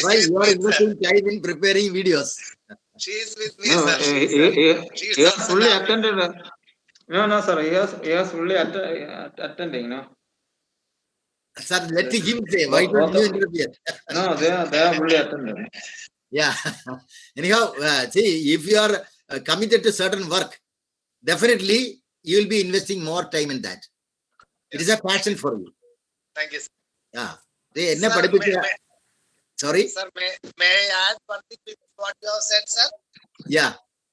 Speaker 5: Why you are investing time in preparing videos?
Speaker 11: She is with me,
Speaker 4: No,
Speaker 11: sir.
Speaker 4: he has fully attended. No, sir. He has fully attending. No.
Speaker 5: Sir, let him say. Why don't you interfere?
Speaker 4: No, they are fully attended.
Speaker 5: Yeah. Anyhow, see, if you are committed to certain work, definitely you will be investing more time in that. It is a passion for you.
Speaker 11: Thank you, sir.
Speaker 5: Yeah.
Speaker 11: Sir,
Speaker 5: Sorry?
Speaker 11: Sir, may I add one thing with what you have said, sir?
Speaker 5: Yeah,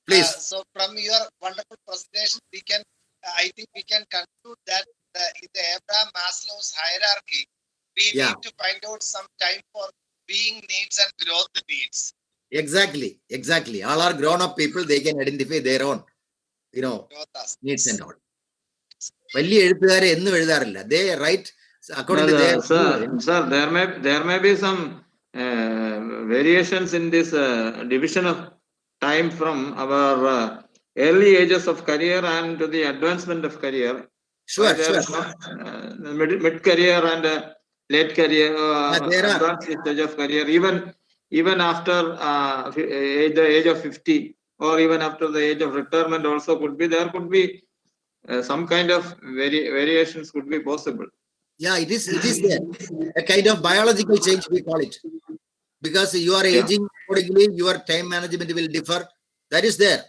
Speaker 5: please.
Speaker 11: So from your wonderful presentation, I think we can conclude that in the Abraham Maslow's hierarchy, we need to find out some time for being needs and growth needs.
Speaker 5: Exactly. All are grown-up people, they can identify their own, needs and all. വലിയ എഴുത്തുകാരെ എന്നും എഴുതാറില്ല. They write according to their...
Speaker 4: Sir, there may be some variations in this division of time from our early ages of career and to the advancement of career.
Speaker 5: Sure.
Speaker 4: Mid-career and late career, advanced stage of career, even after the age of 50 or even after the age of retirement also there could be some kind of variations could be possible.
Speaker 5: Yeah, it is there. A kind of biological change, we call it. Because you are aging accordingly, your time management will differ. That is there.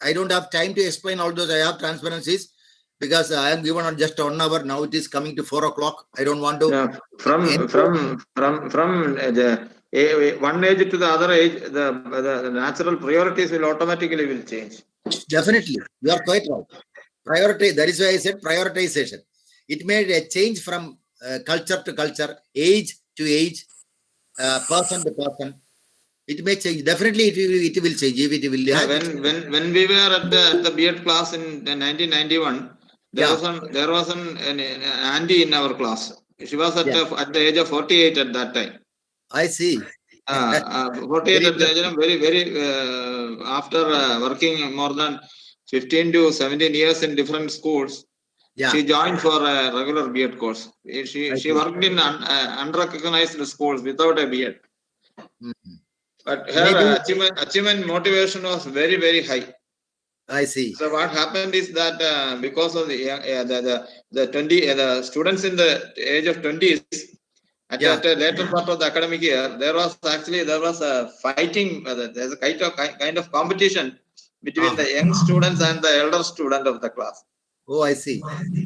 Speaker 5: I don't have time to explain all those. I have transparencies because I am given on just 1 hour. Now it is coming to 4 o'clock. I don't want to.
Speaker 4: Yeah. From one age to the other age, the natural priorities will automatically change.
Speaker 5: Definitely, you are quite right. Priority. That is why I said prioritization. It may change from culture to culture, age to age, person to person. It may change. Definitely, it will change.
Speaker 4: When we were at the B.Ed class in 1991, there was an auntie in our class. She was at the age of 48 at that time.
Speaker 5: I see.
Speaker 4: 48 at the age of very after working more than 15 to 17 years in different schools,
Speaker 5: Yeah.
Speaker 4: She joined for a regular B.Ed course. She
Speaker 5: see.
Speaker 4: worked in unrecognized schools without a B.Ed.
Speaker 5: Mhm.
Speaker 4: But her
Speaker 5: Maybe-
Speaker 4: achievement motivation was very, very high.
Speaker 5: I see.
Speaker 4: So what happened is that because of the the students in the age of 20s, at a later part of the academic year, there was a fighting. There's a kind of competition between the young students and the elder student of the class.
Speaker 5: Oh, I see.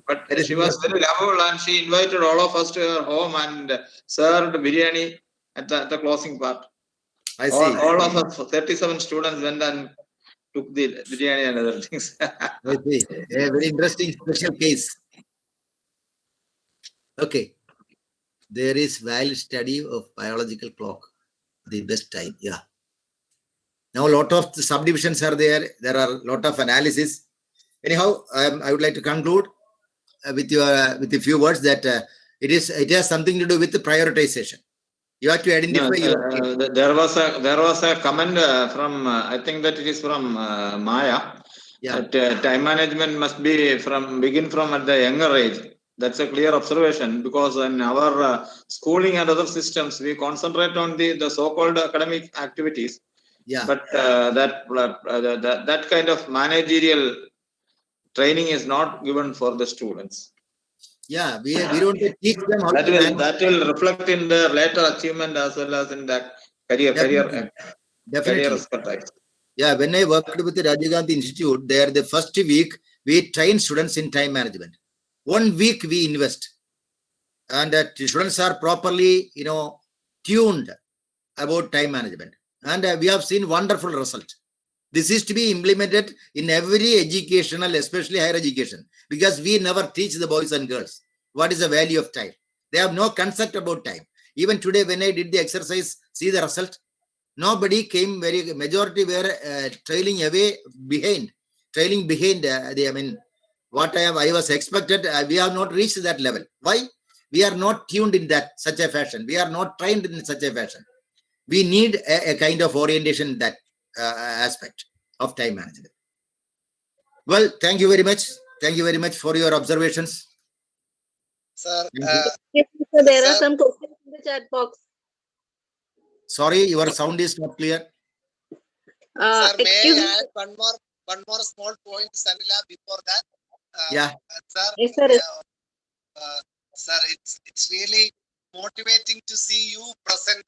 Speaker 4: But
Speaker 5: That is
Speaker 4: she was very lovable, and she invited all of us to her home and served biryani at the closing part.
Speaker 5: I see.
Speaker 4: All of us, 37 students, went and took the biryani and other things.
Speaker 5: I see. A very interesting special case. Okay. There is valid study of biological clock, the best time. Yeah. Now, a lot of the subdivisions are there. There are a lot of analysis. Anyhow, I would like to conclude with a few words that it has something to do with the prioritization. You have to identify
Speaker 4: There was a comment from I think that it is from Maya.
Speaker 5: Yeah.
Speaker 4: That time management must begin from at the younger age. That's a clear observation, because in our schooling and other systems, we concentrate on the so-called academic activities.
Speaker 5: Yeah.
Speaker 4: But that kind of managerial training is not given for the students.
Speaker 5: Yeah, we don't teach them how
Speaker 4: that will reflect in their later achievement as well as in the career expertise.
Speaker 5: Yeah, when I worked with the Rajiv Gandhi Institute, there the first week we train students in time management. 1 week we invest, and that students are properly, tuned about time management, and we have seen wonderful result. This is to be implemented in every educational, especially higher education, because we never teach the boys and girls what is the value of time. They have no concept about time. Even today, when I did the exercise, see the result. Nobody came. Majority were trailing behind. What I was expected. We have not reached that level. Why? We are not tuned in such a fashion. We are not trained in such a fashion. We need a kind of orientation in that aspect of time management. Well, thank you very much. Thank you very much for your observations.
Speaker 11: Sir,
Speaker 9: there are some questions in the chat box.
Speaker 5: Sorry, your sound is not clear.
Speaker 11: Sir, may I add one more small point, Sanila, before that?
Speaker 5: Yeah.
Speaker 11: Sir,
Speaker 9: yes, sir.
Speaker 11: Sir, it's really motivating to see you present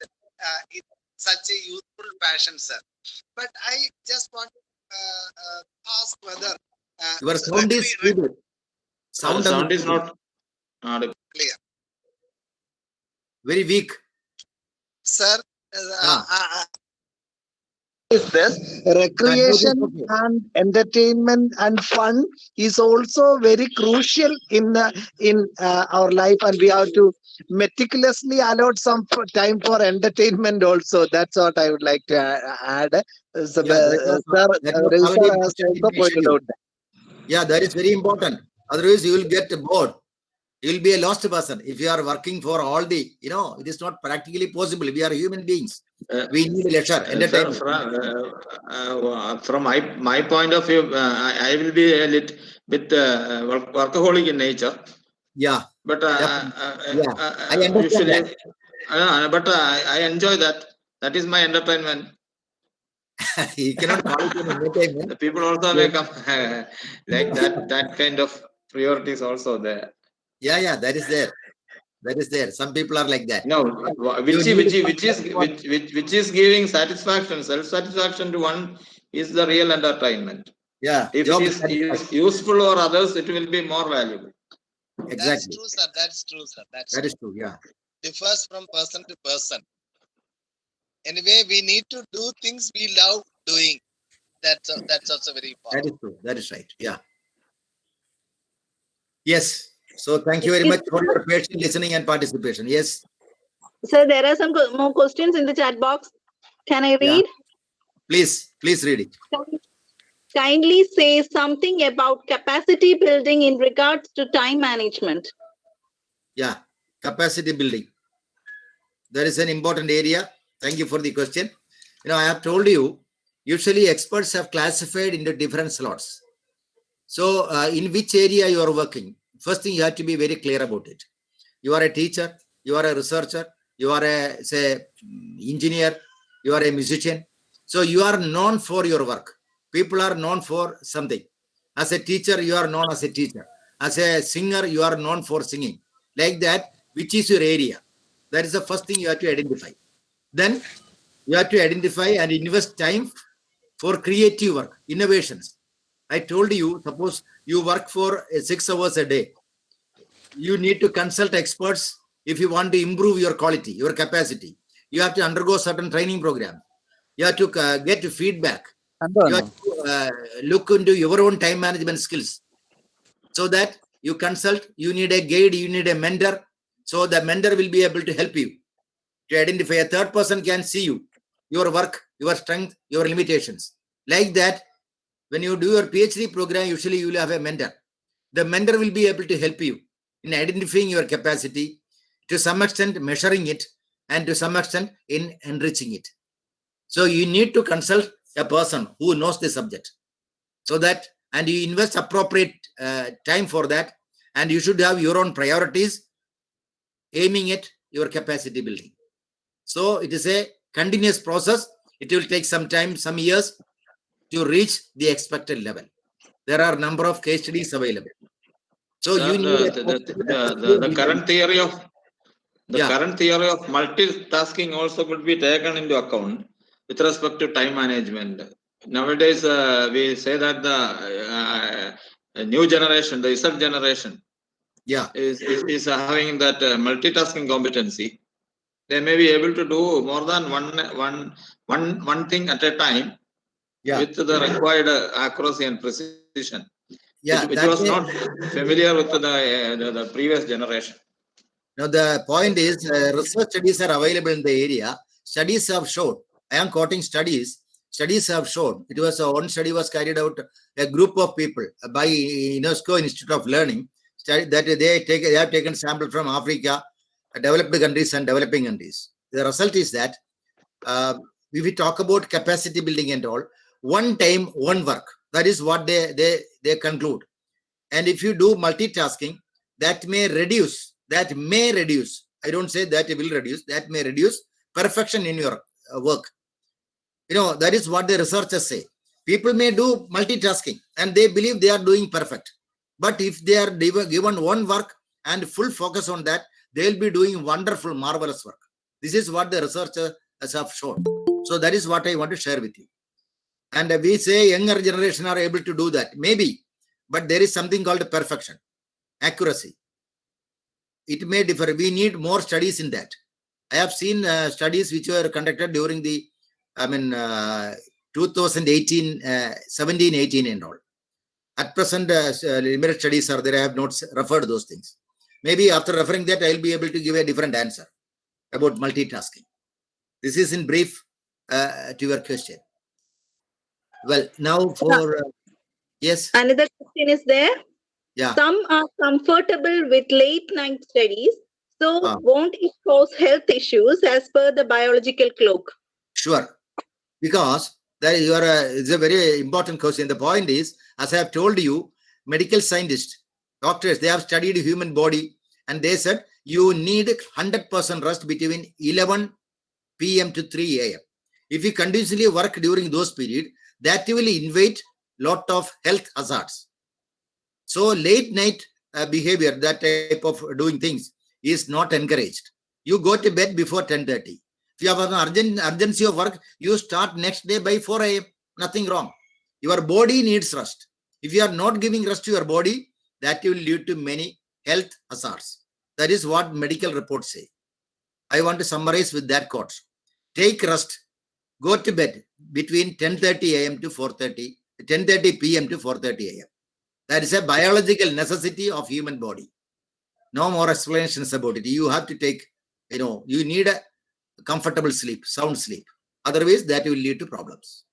Speaker 11: in such a youthful fashion, sir. But I just want to ask whether
Speaker 5: your sound is feeble.
Speaker 4: Sound is not
Speaker 11: clear.
Speaker 5: Very weak.
Speaker 11: Sir, is this recreation and entertainment and fun is also very crucial in our life, and we have to meticulously allot some time for entertainment also. That's what I would like to add.
Speaker 5: Yeah, that is very important. Otherwise, you will get bored. You will be a lost person if you are working for all the. It is not practically possible. We are human beings. We need leisure, entertainment.
Speaker 4: From my point of view, I will be a little bit workaholic in nature.
Speaker 5: Yeah.
Speaker 4: But
Speaker 5: I understand
Speaker 4: usually,
Speaker 5: that.
Speaker 4: But I enjoy that. That is my entertainment.
Speaker 5: You cannot call it an entertainment.
Speaker 4: The people also may come like that. That kind of priorities also there.
Speaker 5: Yeah, that is there. That is there. Some people are like that.
Speaker 4: No, which is giving satisfaction, self-satisfaction to one is the real entertainment.
Speaker 5: Yeah.
Speaker 4: If it is useful for others, it will be more valuable.
Speaker 5: Exactly.
Speaker 11: That's true, sir. That's true, sir.
Speaker 5: That is true. Yeah.
Speaker 11: Differs from person to person. Anyway, we need to do things we love doing. That's also very important.
Speaker 5: That is true. That is right. Yeah. Yes. So thank you very much for your patient listening and participation. Yes.
Speaker 9: Sir, there are some more questions in the chat box. Can I read?
Speaker 5: Yeah. Please read it.
Speaker 9: Kindly say something about capacity building in regards to time management.
Speaker 5: Yeah, capacity building. That is an important area. Thank you for the question. I have told you, usually experts have classified into different slots. So in which area you are working? first thing you have to be very clear about it. You are a teacher, you are a researcher, you are a, say, engineer, you are a musician. So you are known for your work. People are known for something. As a teacher, you are known as a teacher. As a singer, you are known for singing. Like that, which is your area? That is the first thing you have to identify. Then you have to identify and invest time for creative work, innovations. I told you, suppose you work for 6 hours a day. You need to consult experts if you want to improve your quality, your capacity. You have to undergo certain training program. You have to get feedback. You have to look into your own time management skills. So that you consult, you need a guide, you need a mentor. So the mentor will be able to help you to identify. A third person can see you, your work, your strength, your limitations. Like that, when you do your PhD program, usually you will have a mentor. The mentor will be able to help you in identifying your capacity, to some extent measuring it, and to some extent in enriching it. So you need to consult a person who knows the subject. So that, and you invest appropriate time for that, and you should have your own priorities aiming at your capacity building. So it is a continuous process. It will take some time, some years to reach the expected level. There are a number of case studies available. So you need
Speaker 4: the current theory of current theory of multitasking also could be taken into account with respect to time management. Nowadays, we say that the new generation, the Z generation, is having that multitasking competency. They may be able to do more than one thing at a time with the required accuracy and precision. Which was not familiar with the previous generation.
Speaker 5: Now the point is, research studies are available in the area. Studies have shown, I am quoting studies, studies have shown, it was one study was carried out, a group of people by UNESCO Institute of Learning, that they have taken sample from Africa, developed countries and developing countries. The result is that if we talk about capacity building and all, one time, one work, that is what they conclude. And if you do multitasking, that may reduce, I don't say that it will reduce, that may reduce perfection in your work. That is what the researchers say. People may do multitasking and they believe they are doing perfect. But if they are given one work and full focus on that, they will be doing wonderful, marvelous work. This is what the researchers have shown. So that is what I want to share with you. And we say younger generation are able to do that. Maybe. But there is something called perfection, accuracy. It may differ. We need more studies in that. I have seen studies which were conducted during the, 2018, 17, 18 and all. At present, limited studies are there. I have not referred those things. Maybe after referring that, I will be able to give a different answer about multitasking. This is in brief to your question. Well, now for... yes.
Speaker 9: Another question is there.
Speaker 5: Yeah.
Speaker 9: Some are comfortable with late night studies. So won't it cause health issues as per the biological clock?
Speaker 5: Sure. Because that it's a very important question. The point is, as I have told you, medical scientists, doctors, they have studied human body and they said you need 100% rest between 11 p.m. to 3 a.m. If you continuously work during those periods, that will invite lot of health hazards. So late night behavior, that type of doing things is not encouraged. You go to bed before 10:30. If you have an urgency of work, you start next day by 4 a.m. Nothing wrong. Your body needs rest. If you are not giving rest to your body, that will lead to many health hazards. That is what medical reports say. I want to summarize with that quote. Take rest. Go to bed between 10:30 a.m. to 4:30, 10:30 p.m. to 4:30 a.m. That is a biological necessity of human body. No more explanations about it. You have to take, you need a comfortable sleep, sound sleep. Otherwise, that will lead to problems.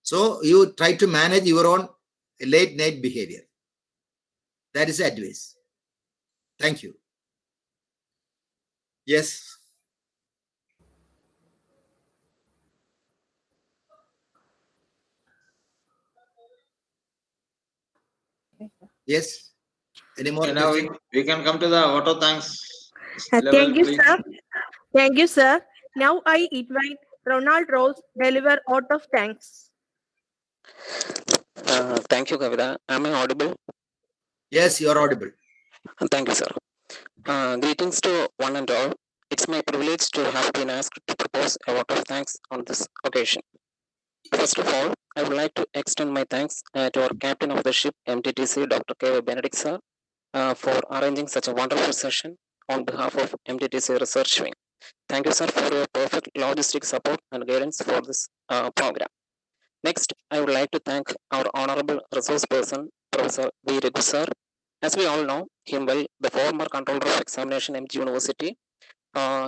Speaker 5: So you try to manage your own late night behavior. That is advice. Thank you. Yes. Yes. Any more
Speaker 4: Now
Speaker 5: questions?
Speaker 4: we can come to the vote of thanks level,
Speaker 1: Thank you,
Speaker 4: please.
Speaker 1: sir. Thank you, sir. Now I invite Ronald Rose deliver vote of thanks.
Speaker 13: Thank you, Kavita. Am I audible?
Speaker 5: Yes, you are audible.
Speaker 13: Thank you, sir. Greetings to one and all. It's my privilege to have been asked to propose a vote of thanks on this occasion. First of all, I would like to extend my thanks to our captain of the ship, MTTC, Dr. K. Benedict, sir, for arranging such a wonderful session on behalf of MTTC Research Wing. Thank you, sir, for your perfect logistic support and guidance for this program. Next, I would like to thank our honorable resource person, Professor V. Raghu, sir. As we all know him well, the former controller of examination, MG University,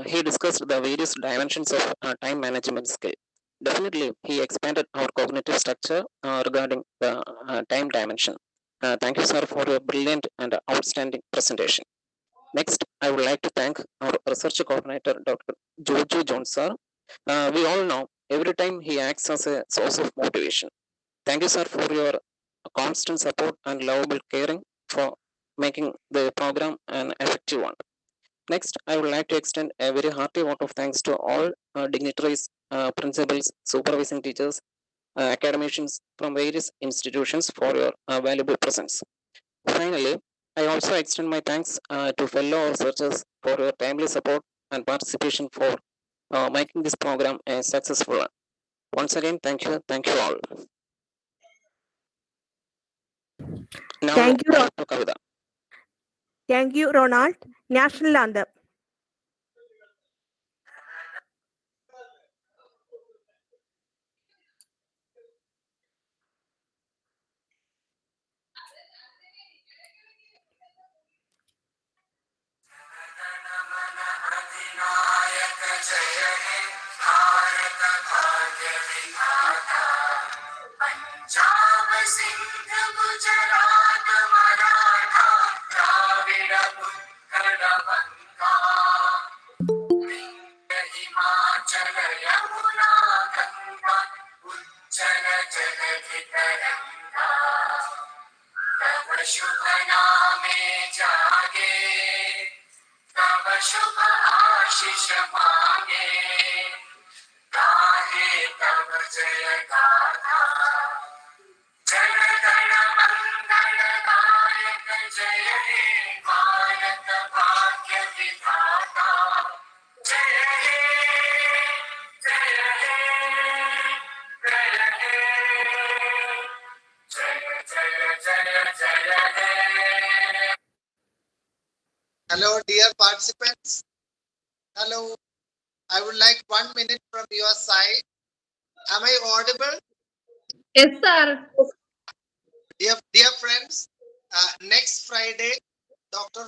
Speaker 13: he discussed the various dimensions of time management skill. Definitely, he expanded our cognitive structure regarding the time dimension. Thank you, sir, for your brilliant and outstanding presentation. Next, I would like to thank our research coordinator, Dr. Jojo Jones, sir. We all know every time he acts as a source of motivation. Thank you, sir, for your constant support and lovable caring for making the program an effective one. Next, I would like to extend a very hearty vote of thanks to all dignitaries, principals, supervising teachers, academicians from various institutions for your valuable presence. Finally, I also extend my thanks to fellow researchers for your timely support and participation for making this program a successful one. Once again, thank you all. Now,
Speaker 1: Thank you,
Speaker 13: to Kavita.
Speaker 1: Thank you, Ronald. National anthem.
Speaker 14: Punjab Sindh Gujarat Maratha Dravid Utkal बंगा हिमाचल यमुना गंगा उज्जल जलधि तरंगा तव शुभ नामे जागे तव शुभ आशीष मांगे गाहे तव जय गाथा जय गण मंगल गायक जय हे भारत भाग्य विधाता जय हे जय हे जय हे जय जय जय जय हे.
Speaker 11: Hello, dear participants. Hello. I would like 1 minute from your side. Am I audible?
Speaker 10: Yes, sir.
Speaker 11: Dear friends, next Friday, Dr.